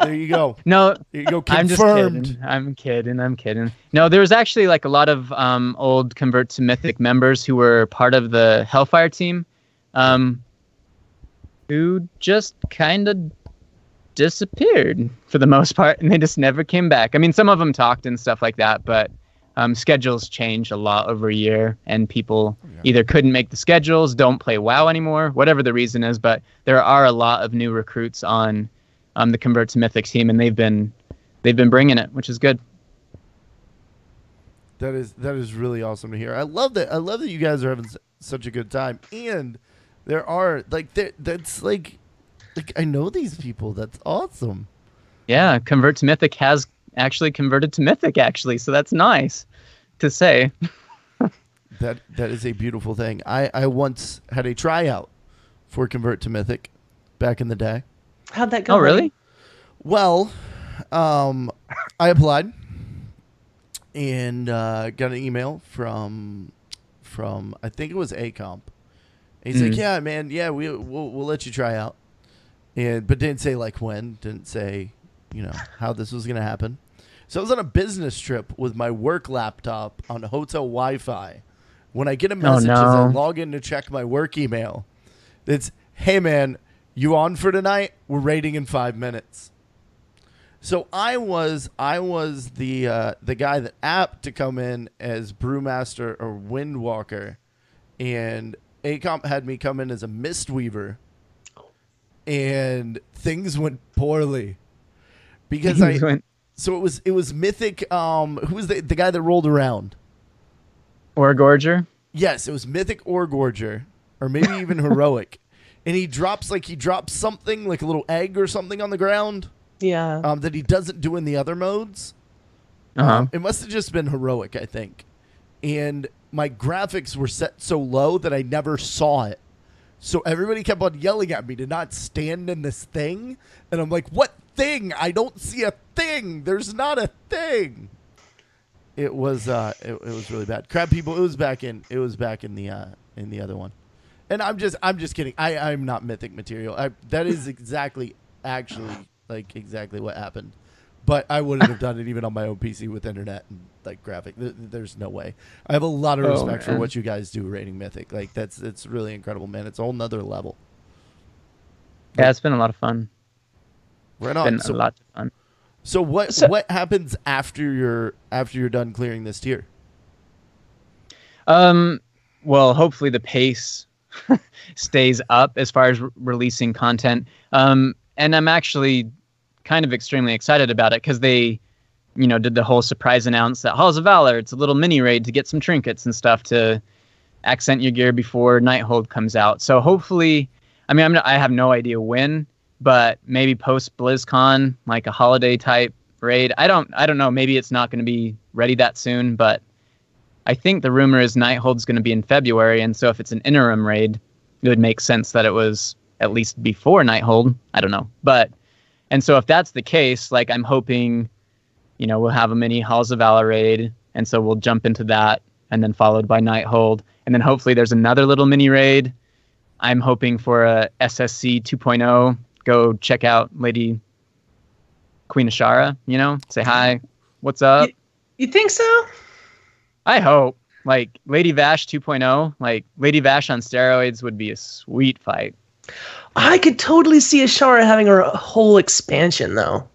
S1: There you go.
S2: No,
S1: There you go.
S2: I'm just
S1: Confirmed.
S2: kidding. I'm kidding. No, there was actually like a lot of old Convert to Mythic members who were part of the Hellfire team, who just kind of disappeared for the most part, and they just never came back. I mean, some of them talked and stuff like that, but schedules change a lot over a year, and people either couldn't make the schedules, don't play WoW anymore, whatever the reason is. But there are a lot of new recruits on the Convert to Mythic team, and they've been bringing it, which is good.
S1: That is really awesome to hear. I love that you guys are having such a good time, and there are that's like I know these people. That's awesome.
S2: Yeah, Convert to Mythic has actually converted to Mythic, so that's nice to say.
S1: That is a beautiful thing. I once had a tryout for Convert to Mythic back in the day.
S3: How'd that go?
S2: Oh, really?
S1: Well, I applied and got an email from I think it was AComp. He's like, "Yeah, man, yeah, we'll let you try out," but didn't say like when, didn't say how this was gonna happen. So I was on a business trip with my work laptop on hotel Wi-Fi. When I get a message as I log in to check my work email, it's, "Hey man, you on for tonight? We're raiding in 5 minutes." So I was the guy that apt to come in as Brewmaster or Windwalker, and AComp had me come in as a Mistweaver, and things went poorly because So it was Mythic. Who was the guy that rolled around?
S2: Orgorger?
S1: Yes, it was Mythic Orgorger, or maybe even Heroic. And he drops something like a little egg or something on the ground.
S3: Yeah.
S1: That he doesn't do in the other modes. It must have just been Heroic, I think. And my graphics were set so low that I never saw it. So everybody kept on yelling at me to not stand in this thing. And I'm like, "What thing? I don't see a thing. There's not a thing." It was really bad. Crab people, it was back in the other one. And I'm just kidding. I'm not Mythic material. That is exactly what happened. But I wouldn't have done it even on my own PC with internet and like graphic. There's no way. I have a lot of respect for what you guys do rating Mythic. Like it's really incredible, man. It's a whole nother level.
S2: Yeah, it's been a lot of fun.
S1: Right on.
S2: It's been a lot of fun.
S1: So what happens after you're done clearing this tier?
S2: Well, hopefully the pace stays up as far as releasing content. And I'm actually kind of extremely excited about it because they, did the whole surprise announce that Halls of Valor, it's a little mini raid to get some trinkets and stuff to accent your gear before Nighthold comes out. So hopefully, I have no idea when, but maybe post BlizzCon, like a holiday type raid. I don't know. Maybe it's not going to be ready that soon, but I think the rumor is Nighthold's going to be in February. And so if it's an interim raid, it would make sense that it was at least before Nighthold. I don't know. And so if that's the case, like I'm hoping, we'll have a mini Halls of Valor raid. And so we'll jump into that and then followed by Nighthold. And then hopefully there's another little mini raid. I'm hoping for a SSC 2.0. Go check out Lady Queen Ashara, say hi, what's up?
S3: You think so?
S2: I hope. Like Lady Vash 2.0, like Lady Vash on steroids would be a sweet fight.
S3: I could totally see Ashara having her whole expansion, though.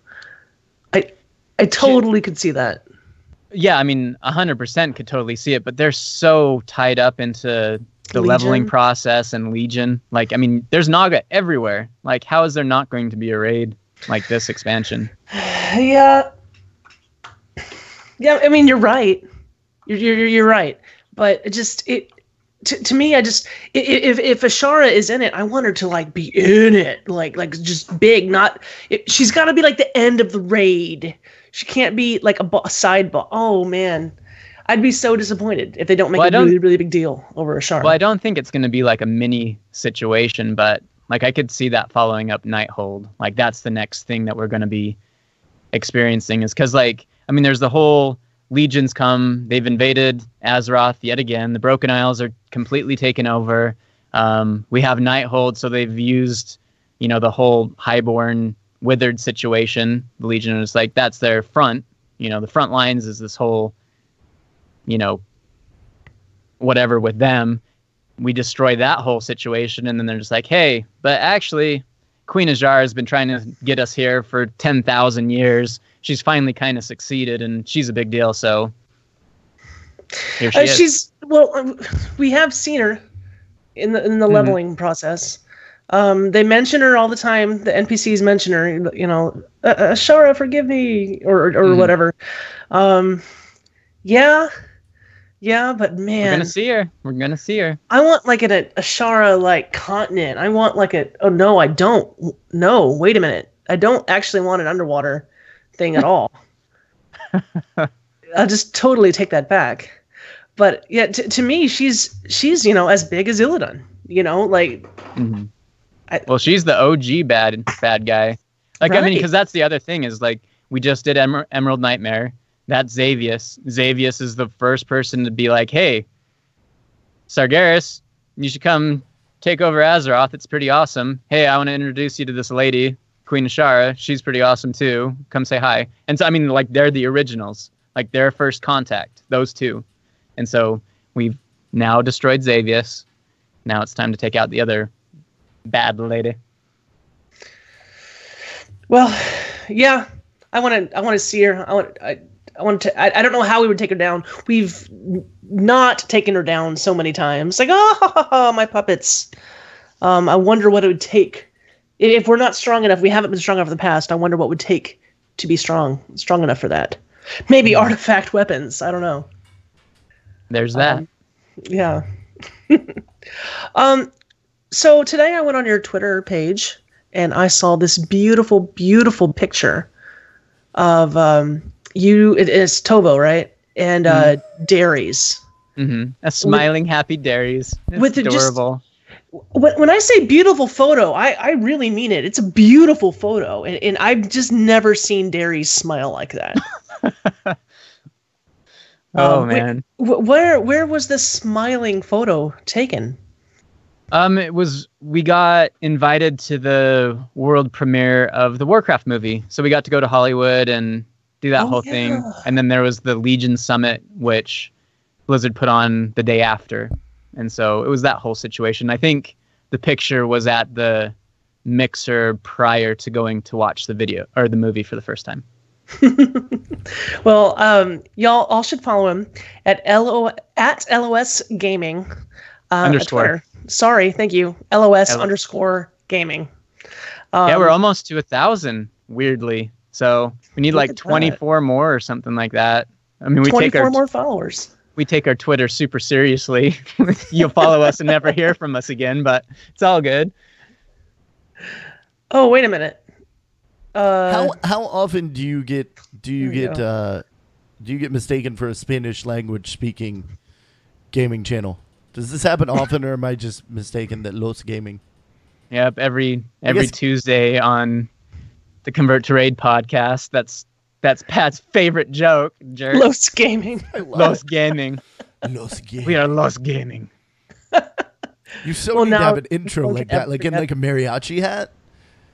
S3: I totally could see that.
S2: Yeah, 100% could totally see it, but they're so tied up into the
S3: Legion?
S2: leveling process and Legion. Like, there's Naga everywhere. Like, how is there not going to be a raid like this expansion?
S3: Yeah. Yeah, you're right. You're right. but to me, if Ashara is in it, I want her to like be in it, like just big. She's got to be like the end of the raid. She can't be like a side boss. Oh man, I'd be so disappointed if they don't make a really really big deal over Ashara.
S2: Well, I don't think it's going to be like a mini situation, but like I could see that following up Nighthold. Like that's the next thing that we're going to be experiencing, is because like I mean, there's the whole legions come, they've invaded Azeroth yet again. The Broken Isles are completely taken over. We have Nighthold, so they've used, the whole Highborn Withered situation. The Legion is like, that's their front. The front lines is this whole, whatever with them. We destroy that whole situation, and then they're just like, hey, but actually, Queen Azshara has been trying to get us here for 10,000 years. She's finally kind of succeeded, and she's a big deal. So here she is.
S3: We have seen her in the leveling process. They mention her all the time. The NPCs mention her. Ashara, forgive me, or whatever. Yeah, but man,
S2: We're gonna see her.
S3: I want like an Ashara like continent. I want like oh no, I don't. No, wait a minute. I don't actually want an underwater thing at all. I'll just totally take that back. But yeah, to me, she's as big as Illidan.
S2: Well, she's the OG bad guy. Like, right. I mean, because that's the other thing is like we just did Emerald Nightmare. That's Xavius. Xavius is the first person to be like, hey, Sargeras, you should come take over Azeroth. It's pretty awesome. Hey, I want to introduce you to this lady, Queen Ashara. She's pretty awesome too. Come say hi. And so, I mean, like, they're the originals. Like, their first contact, those two. And so we've now destroyed Xavius. Now it's time to take out the other bad lady.
S3: Well, yeah, I want to see her. I don't know how we would take her down. We've not taken her down so many times. Like, oh, my puppets. I wonder what it would take. If we're not strong enough, we haven't been strong enough in the past, I wonder what would take to be strong enough for that. Maybe artifact weapons. I don't know.
S2: There's that.
S3: Yeah. So today I went on your Twitter page and I saw this beautiful, beautiful picture of you. It's Tovo, right? And Darius.
S2: Mm-hmm. A smiling, happy Darius. It's adorable.
S3: When I say beautiful photo, I really mean it. It's a beautiful photo, and I've just never seen Darius smile like that.
S2: Oh man!
S3: Where was this smiling photo taken? We got invited to the world premiere of the Warcraft movie, so we got to go to Hollywood and do that whole thing. And then there was the Legion Summit, which Blizzard put on the day after. And so it was that whole situation. I think the picture was at the mixer prior to going to watch the video or the movie for the first time. Well, y'all all should follow him at LOS Gaming
S2: _.
S3: Sorry, thank you. LOS _gaming.
S2: Yeah, we're almost to 1,000. Weirdly, so we need like 24 more or something like that. I mean, we
S3: 24 more followers.
S2: We take our Twitter super seriously. You'll follow us and never hear from us again, but it's all good.
S3: Oh, wait a minute.
S1: How often do you get mistaken for a Spanish language speaking gaming channel? Does this happen often, or am I just mistaken that Los Gaming?
S2: Yep, every Tuesday on the Convert to Raid podcast. That's Pat's favorite joke, jerk.
S3: Los Gaming.
S2: Los Gaming.
S1: Los Gaming.
S2: We are Los Gaming.
S1: You need to have an intro like that, like in like a mariachi hat.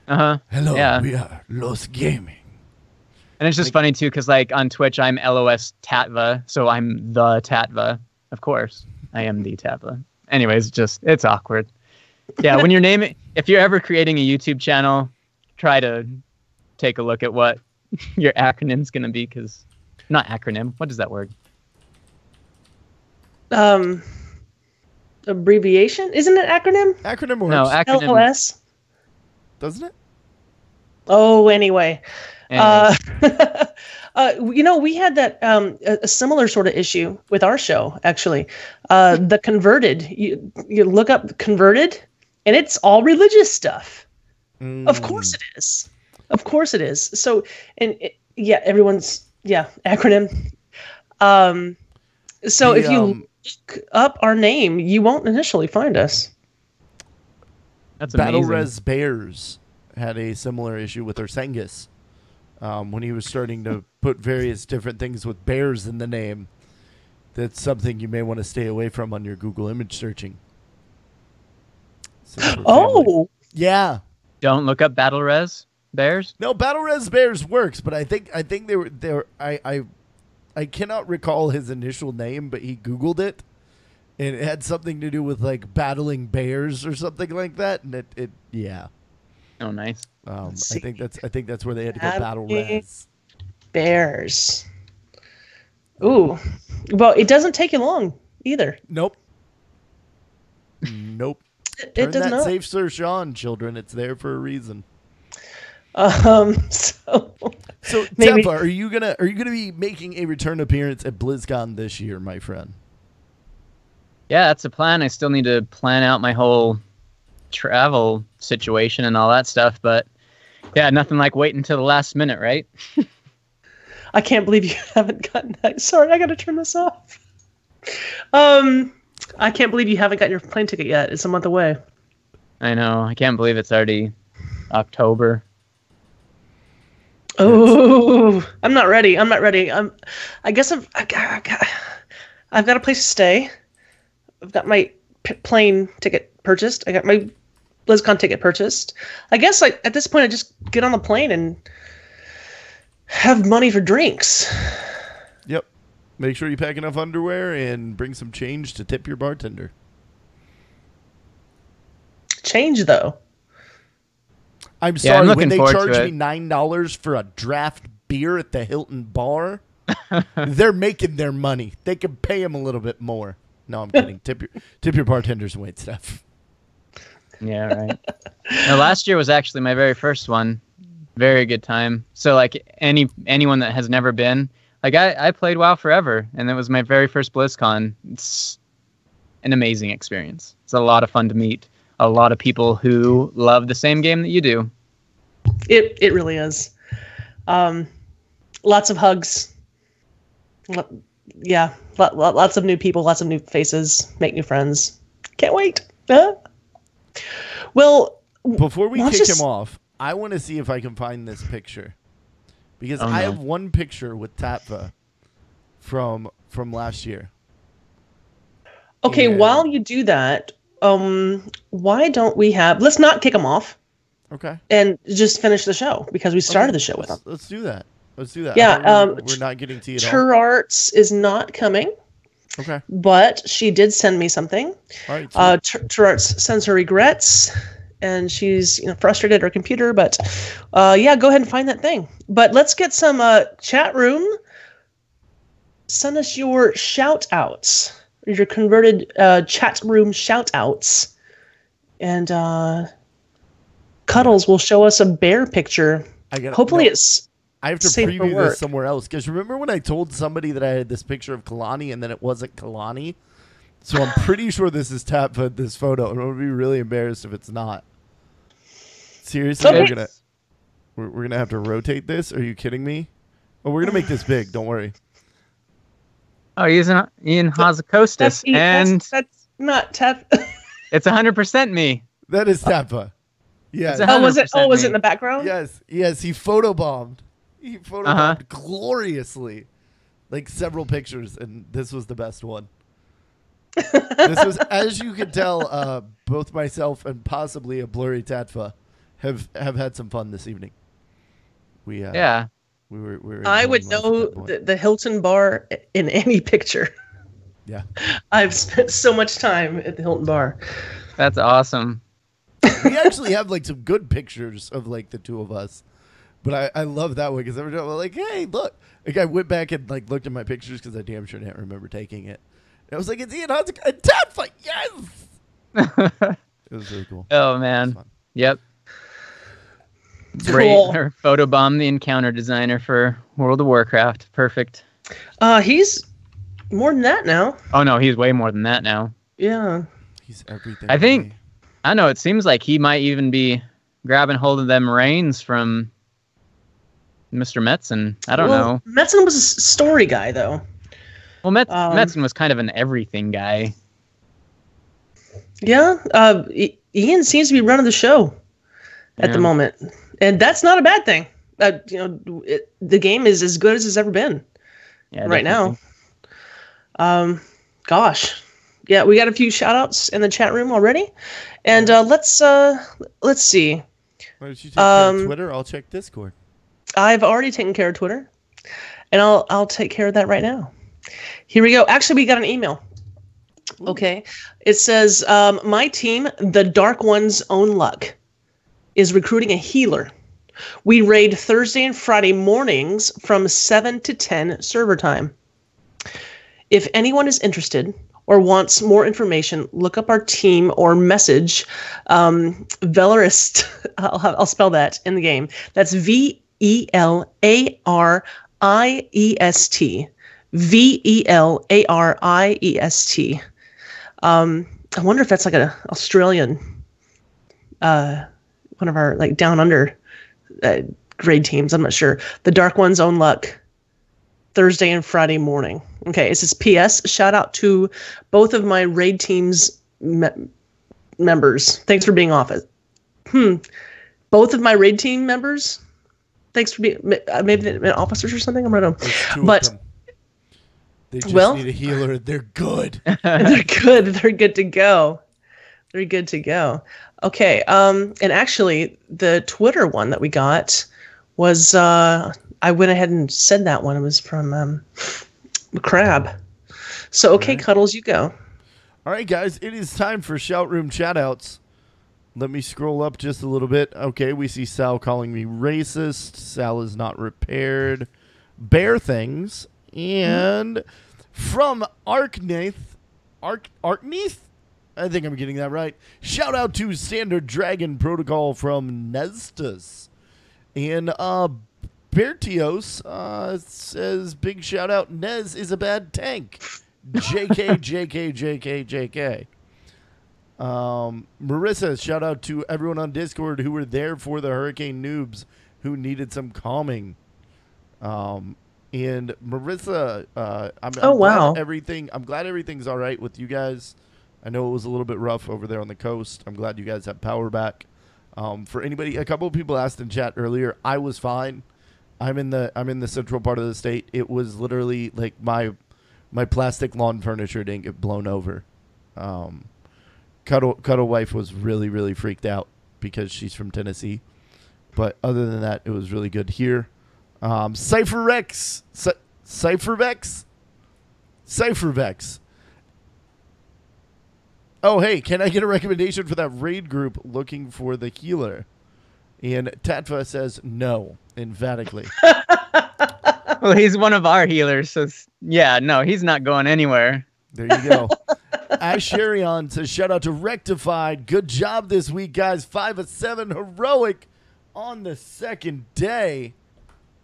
S2: Uh-huh.
S1: Hello,
S2: yeah.
S1: We are Los Gaming.
S2: And it's just funny, too, because like on Twitch, I'm LOS Tattva, so I'm the Tattva. Of course, I am the Tattva. Anyways, it's awkward. Yeah, when you're if you're ever creating a YouTube channel, try to take a look at what your acronym's going to be, because not acronym. What is that word?
S3: Abbreviation? Isn't it acronym?
S1: Acronym works.
S2: No, acronym.
S3: LOS?
S1: Doesn't it?
S3: Oh, anyway. We had that a similar sort of issue with our show, actually. The Converted. You look up Converted, and it's all religious stuff. Of course it is. Of course it is. So, everyone's acronym. So if you look up our name, you won't initially find us.
S2: That's
S1: Battle
S2: amazing.
S1: Res Bears had a similar issue with Ursengus when he was starting to put various different things with bears in the name. That's something you may want to stay away from on your Google image searching.
S3: Oh,
S1: yeah.
S2: Don't look up Battle Res Bears.
S1: No, Battle Res Bears works, but I think they were I cannot recall his initial name, but he Googled it, and it had something to do with like battling bears or something like that, and it yeah.
S2: Oh, nice.
S1: I think that's where they had to go Battle Res
S3: Bears. Ooh, well, it doesn't take you long either.
S1: Nope. Nope.
S3: It
S1: Turn
S3: does
S1: that
S3: not.
S1: safe search on, children. It's there for a reason.
S3: So maybe
S1: Tattva, are you gonna be making a return appearance at BlizzCon this year, my friend?
S2: Yeah, that's a plan. I still need to plan out my whole travel situation and all that stuff, but yeah, nothing like waiting until the last minute, right?
S3: I can't believe you haven't gotten that. Sorry, I got to turn this off. I can't believe you haven't got your plane ticket yet. It's a month away.
S2: I know. I can't believe it's already October.
S3: Oh, I'm not ready. I guess I've got a place to stay. I've got my plane ticket purchased. I got my BlizzCon ticket purchased. I guess at this point I just get on the plane and have money for drinks.
S1: Yep. Make sure you pack enough underwear and bring some change to tip your bartender.
S3: Change though.
S1: I'm sorry,
S2: I'm
S1: when they
S2: looking
S1: charge
S2: forward to
S1: me $9 for a draft beer at the Hilton bar, they're making their money. They can pay them a little bit more. No, I'm kidding. Tip your bartenders and wait staff.
S2: Yeah, right. Now, last year was actually my very first one. Very good time. So, like anyone that has never been, like I played WoW forever, and it was my very first BlizzCon. It's an amazing experience. It's a lot of fun to meet a lot of people who love the same game that you do.
S3: It really is. Lots of hugs. Yeah, lots of new people, lots of new faces, make new friends. Can't wait. Well,
S1: before we
S3: let's
S1: kick
S3: just-
S1: him off, I want to see if I can find this picture. Because
S2: Oh,
S1: I
S2: no.
S1: have one picture with Tattva from last year.
S3: Okay,
S1: And-
S3: while you do that, why don't we let's not kick them off
S1: Okay.
S3: and just finish the show because we started the show with them.
S1: Let's do that. Let's do that.
S3: Yeah,
S1: I thought we're not getting to you at all.
S3: Tur Arts is not coming,
S1: Okay.
S3: but she did send me something.
S1: All right.
S3: Tur Arts sends her regrets, and she's frustrated at her computer. But yeah, go ahead and find that thing. But let's get some chat room. Send us your shout outs, your converted chat room shout outs, and Cuddles will show us a bear picture. Hopefully it's.
S1: I have to
S3: safe for
S1: preview
S3: work.
S1: this somewhere else because remember when I told somebody that I had this picture of Kalani and then it wasn't Kalani? So I'm pretty sure this is Tattva, this photo, and I'm gonna be really embarrassed if it's not. Seriously,
S3: Okay.
S1: we're gonna have to rotate this. Are you kidding me? Oh, we're gonna make this big. Don't worry.
S2: Oh, he's Ian Hazakostas, and
S3: that's not Tav.
S2: it's 100% me.
S1: That is Tattva. Yes.
S2: It's a-
S3: Oh, was it?
S2: 100%
S3: Oh, was it
S2: me.
S3: in the background?
S1: Yes. Yes. He photobombed. He photobombed gloriously, like several pictures, and this was the best one. This was, as you can tell, both myself and possibly a blurry Tattva have had some fun this evening. We
S2: Yeah.
S1: we were
S3: I would
S1: enjoying life
S3: know
S1: at that point.
S3: the Hilton Bar in any picture.
S1: Yeah.
S3: I've spent so much time at the Hilton Bar.
S2: That's awesome.
S1: We actually have like some good pictures of like the two of us, but I love that one because every time I'm like, hey, look, like I went back and like looked at my pictures because I damn sure didn't remember taking it. And I was like, it's Ian Hodgson and Tattva, yes. It was really cool.
S2: Oh,
S1: It was
S2: man.
S1: fun.
S2: Yep. Great.
S3: Cool.
S2: Or photobomb the encounter designer for World of Warcraft. Perfect.
S3: He's more than that now.
S2: Oh no, he's way more than that now.
S3: Yeah.
S1: He's everything.
S2: I
S1: to
S2: think
S1: me.
S2: I know it seems like he might even be grabbing hold of them reins from Mr. Metzen. I don't know.
S3: Metzen was a story guy, though.
S2: Well, Metzen was kind of an everything guy.
S3: Yeah. Ian seems to be running the show at the moment, and that's not a bad thing. The game is as good as it's ever been right now. Gosh. Yeah, we got a few shout outs in the chat room already. And let's see.
S1: Why don't you take care of Twitter? I'll check Discord.
S3: I've already taken care of Twitter, and I'll take care of that right now. Here we go. Actually, we got an email. Ooh. Okay. It says, my team, the Dark One's Own Luck, is recruiting a healer. We raid Thursday and Friday mornings from 7 to 10 server time. If anyone is interested or wants more information, look up our team or message Velarist. I'll spell that in the game. That's Velariest. Velariest. I wonder if that's like an Australian, one of our like down under grade teams. I'm not sure. The Dark One's Own Luck, Thursday and Friday morning. Okay, it says P.S. Shout out to both of my raid teams members. Thanks for being off it. Both of my raid team members. Thanks for being maybe officers or something. I don't know. But
S1: they just need a healer. They're good.
S3: They're good. They're good to go. They're good to go. Okay. And actually, the Twitter one that we got was I went ahead and said that one. It was from Crab. So okay, right. Cuddles, you go.
S1: All right, guys. It is time for Shout Room Shoutouts. Let me scroll up just a little bit. Okay, we see Sal calling me racist. Sal is not repaired. Bear things. And from Arkneath, I think I'm getting that right. Shout out to Standard Dragon Protocol from Nestus. And Bertios says, big shout out, Nez is a bad tank. JK, JK, JK, JK. Marissa, shout out to everyone on Discord who were there for the Hurricane Noobs who needed some calming. And Marissa, I'm glad everything's all right with you guys. I know it was a little bit rough over there on the coast. I'm glad you guys have power back. For anybody, a couple of people asked in chat earlier. I was fine. I'm in the central part of the state. It was literally like my plastic lawn furniture didn't get blown over. Cuddle wife was really, really freaked out because she's from Tennessee. But other than that, it was really good here. Cyphervex. Oh, hey, can I get a recommendation for that raid group looking for the healer? And Tattva says no, emphatically.
S2: Well, he's one of our healers, so yeah, no, he's not going anywhere.
S1: There you go. Asherion says, shout out to Rectified. Good job this week, guys. 5 of 7 heroic on the second day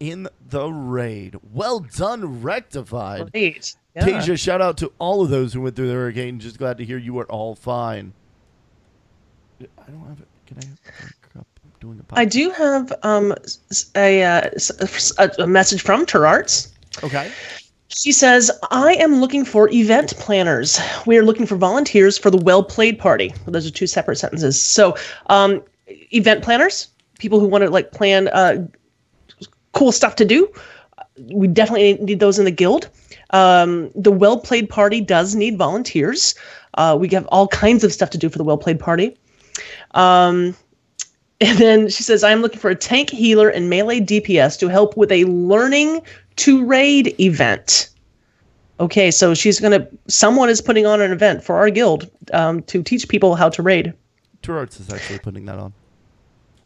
S1: in the raid. Well done, Rectified.
S3: Great.
S1: Yeah. Tasia, shout out to all of those who went through the hurricane. Just glad to hear you are all fine. I don't have it. Can I have doing a podcast?
S3: I do have a message from Terarts.
S1: Okay.
S3: She says, I am looking for event planners. We are looking for volunteers for the Well Played Party. Well, those are two separate sentences. So, event planners, people who want to like plan cool stuff to do. We definitely need those in the guild. The Well Played Party does need volunteers. We have all kinds of stuff to do for the Well Played Party. And then she says, I am looking for a tank healer and melee DPS to help with a learning to raid event. Okay, so someone is putting on an event for our guild to teach people how to raid.
S1: Turarts is actually putting that on.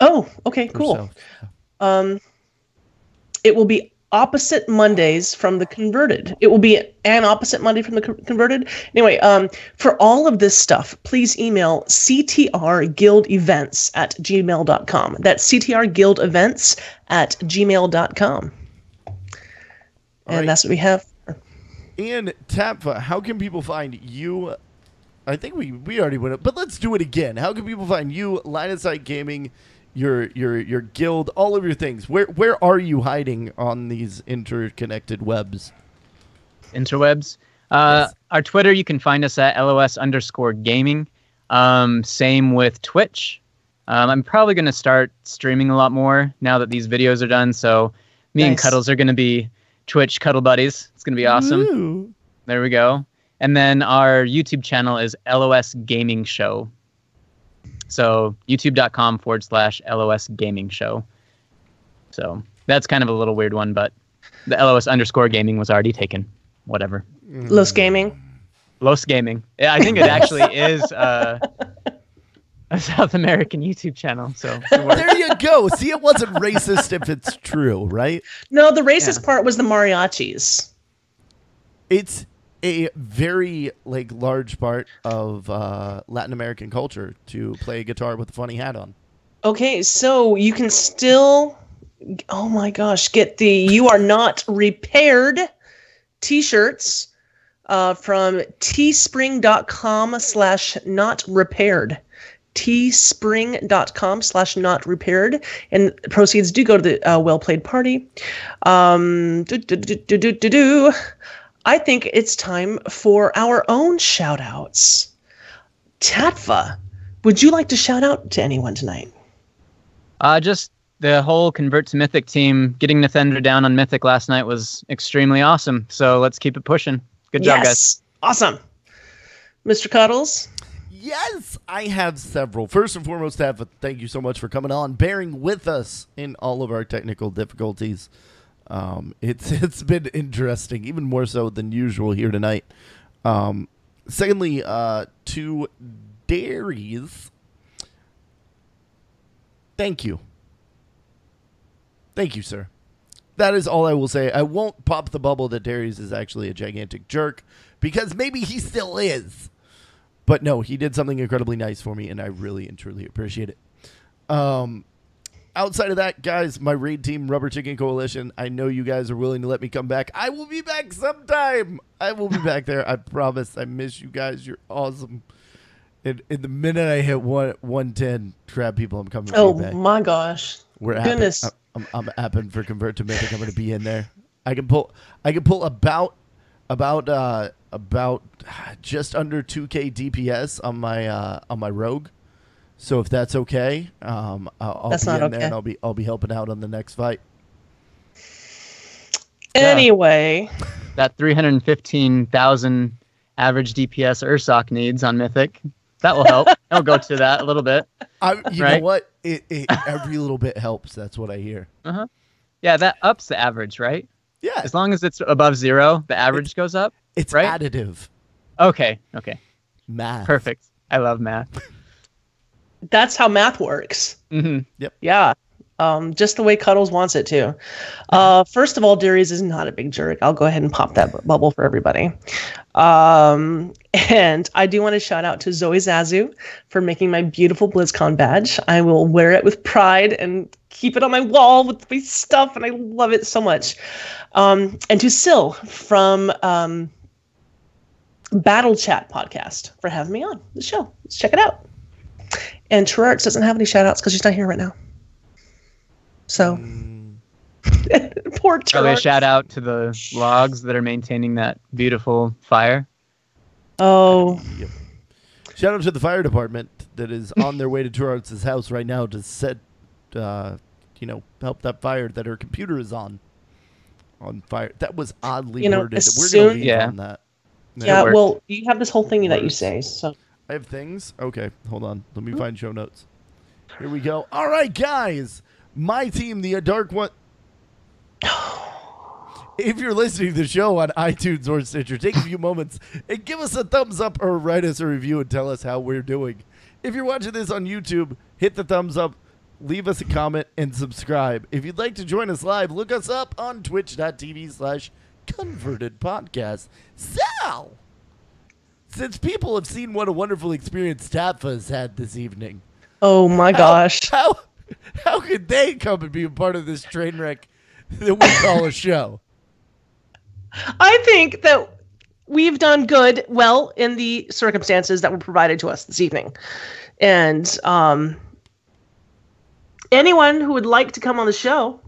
S3: Oh, okay, cool.
S1: Yeah.
S3: It will be opposite Mondays from the converted. It will be an opposite Monday from the converted. Anyway, for all of this stuff, please email ctrguildevents@gmail.com. That's ctrguildevents@gmail.com. And that's what we have.
S1: And Tattva, how can people find you? I think we already went up, but let's do it again. How can people find you, Line of Sight Gaming, your guild, all of your things? Where are you hiding on these interconnected webs?
S2: Interwebs.
S1: Yes.
S2: Our Twitter, you can find us at LOS_gaming. Same with Twitch. I'm probably going to start streaming a lot more now that these videos are done. So me and Cuddles are going to be Twitch Cuddle Buddies. It's going to be awesome.
S1: Ooh.
S2: There we go. And then our YouTube channel is LOS Gaming Show. So youtube.com/LOS Gaming Show. So that's kind of a little weird one, but the LOS_gaming was already taken. Whatever.
S3: Los Gaming.
S2: Los Gaming. Yeah, I think it actually is a South American YouTube channel. So
S1: There you go. See, it wasn't racist if it's true, right?
S3: No, the racist part was the mariachis.
S1: It's a very large part of Latin American culture to play guitar with a funny hat on.
S3: Okay, so you can still, oh my gosh, get the "You Are Not Repaired" t-shirts from teespring.com/notrepaired. teespring.com/notrepaired, and proceeds do go to the Well Played Party. I think it's time for our own shout outs. Tattva, would you like to shout out to anyone tonight?
S2: just the whole Convert to Mythic team. Getting Nathender down on Mythic last night was extremely awesome. So let's keep it pushing. Good job, guys.
S3: Awesome. Mr. Cuddles?
S1: Yes, I have several. First and foremost, Tattva, thank you so much for coming on, bearing with us in all of our technical difficulties. It's been interesting, even more so than usual here tonight. Secondly, to Darius, thank you. Thank you, sir. That is all I will say. I won't pop the bubble that Darius is actually a gigantic jerk, because maybe he still is. But no, he did something incredibly nice for me, and I really and truly appreciate it. Outside of that, guys, my raid team, Rubber Chicken Coalition, I know you guys are willing to let me come back. I will be back sometime. I will be back there. I promise. I miss you guys. You're awesome. And in the minute I hit 110, crab people, I'm coming for you back.
S3: Oh, my gosh.
S1: We're
S3: Goodness.
S1: I'm apping for Convert to Mythic. I'm going to be in there. I can pull about just under 2K DPS on my rogue. So if that's okay, I'll
S3: That's
S1: be
S3: not
S1: in there,
S3: okay.
S1: and I'll be helping out on the next fight.
S3: Anyway,
S2: That 315,000 average DPS Ursoc needs on Mythic. That will help. I'll go to that a little bit.
S1: You know what? Every little bit helps. That's what I hear.
S2: Yeah, that ups the average, right?
S1: Yeah,
S2: As long as it's above 0, the average goes up.
S1: it's
S2: right?
S1: additive
S2: Okay.
S1: math.
S2: Perfect. I love math.
S3: that's how math works.
S2: Mm-hmm.
S3: Yeah. Just the way Cuddles wants it to. First of all, Darius is not a big jerk. I'll go ahead and pop that bubble for everybody. And I do want to shout out to Zoe Zazu for making my beautiful BlizzCon badge. I will wear it with pride and keep it on my wall with my stuff, and I love it so much. And to Sil from Battle Chat Podcast for having me on the show. Let's check it out. And Trurarts doesn't have any shout outs because she's not here right now. So, poor
S2: Probably a
S3: Trurarts.
S2: shout out to the logs that are maintaining that beautiful fire.
S3: Oh,
S1: Yep. Shout out to the fire department that is on their way to Turarts' house right now to set, help that fire that her computer is on fire. That was oddly worded.
S3: as
S1: We're
S3: soon-
S1: going to leave
S2: Yeah.
S1: on that.
S3: yeah.
S2: works.
S3: Well, you have this whole thing that you
S1: Works.
S3: say. So,
S1: I have things. Okay, hold on. Let me find show notes. Here we go. All right, guys. My team, the Dark One. If you're listening to the show on iTunes or Stitcher, take a few moments and give us a thumbs up or write us a review and tell us how we're doing. If you're watching this on YouTube, hit the thumbs up. leave us a comment, and subscribe. If you'd like to join us live, look us up on twitch.tv/convertedpodcast. Sal! Since people have seen what a wonderful experience Tattva has had this evening,
S3: Oh my gosh.
S1: how could they come and be a part of this train wreck that we call a show?
S3: I think that we've done well in the circumstances that were provided to us this evening. And anyone who would like to come on the show,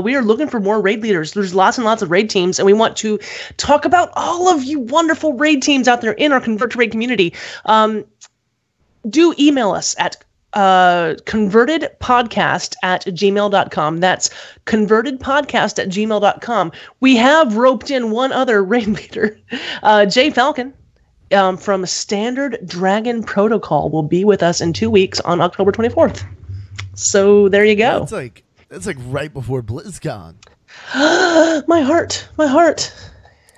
S3: we are looking for more raid leaders. There's lots and lots of raid teams, and we want to talk about all of you wonderful raid teams out there in our Convert to Raid community. Do email us at convertedpodcast@gmail.com. That's convertedpodcast@gmail.com. We have roped in one other raid leader, Jay Falcon, from Standard Dragon Protocol, will be with us in 2 weeks on October 24th. So there you go.
S1: That's like right before BlizzCon.
S3: My heart.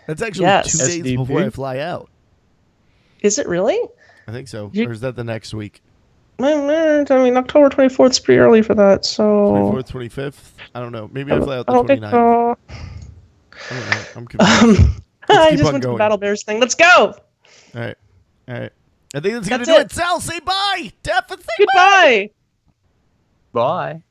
S1: That's actually
S3: Yes.
S1: 2 days
S2: SDP?
S1: before I fly out.
S3: Is it really?
S1: I think so.
S3: You-
S1: Or is that the next week?
S3: I mean, October 24th is pretty early for that, so...
S1: 24th, 25th? I don't know. Maybe I fly out the
S3: I don't think
S1: 29th.
S3: so.
S1: I don't know. I'm confused.
S3: I
S1: keep
S3: just
S1: on
S3: went to the
S1: going.
S3: Battle Bears thing. Let's go!
S1: All right. I think that's going to
S3: That's
S1: do
S3: it.
S1: it. Sal, say bye. Tattva, say bye.
S3: Goodbye!
S2: Bye.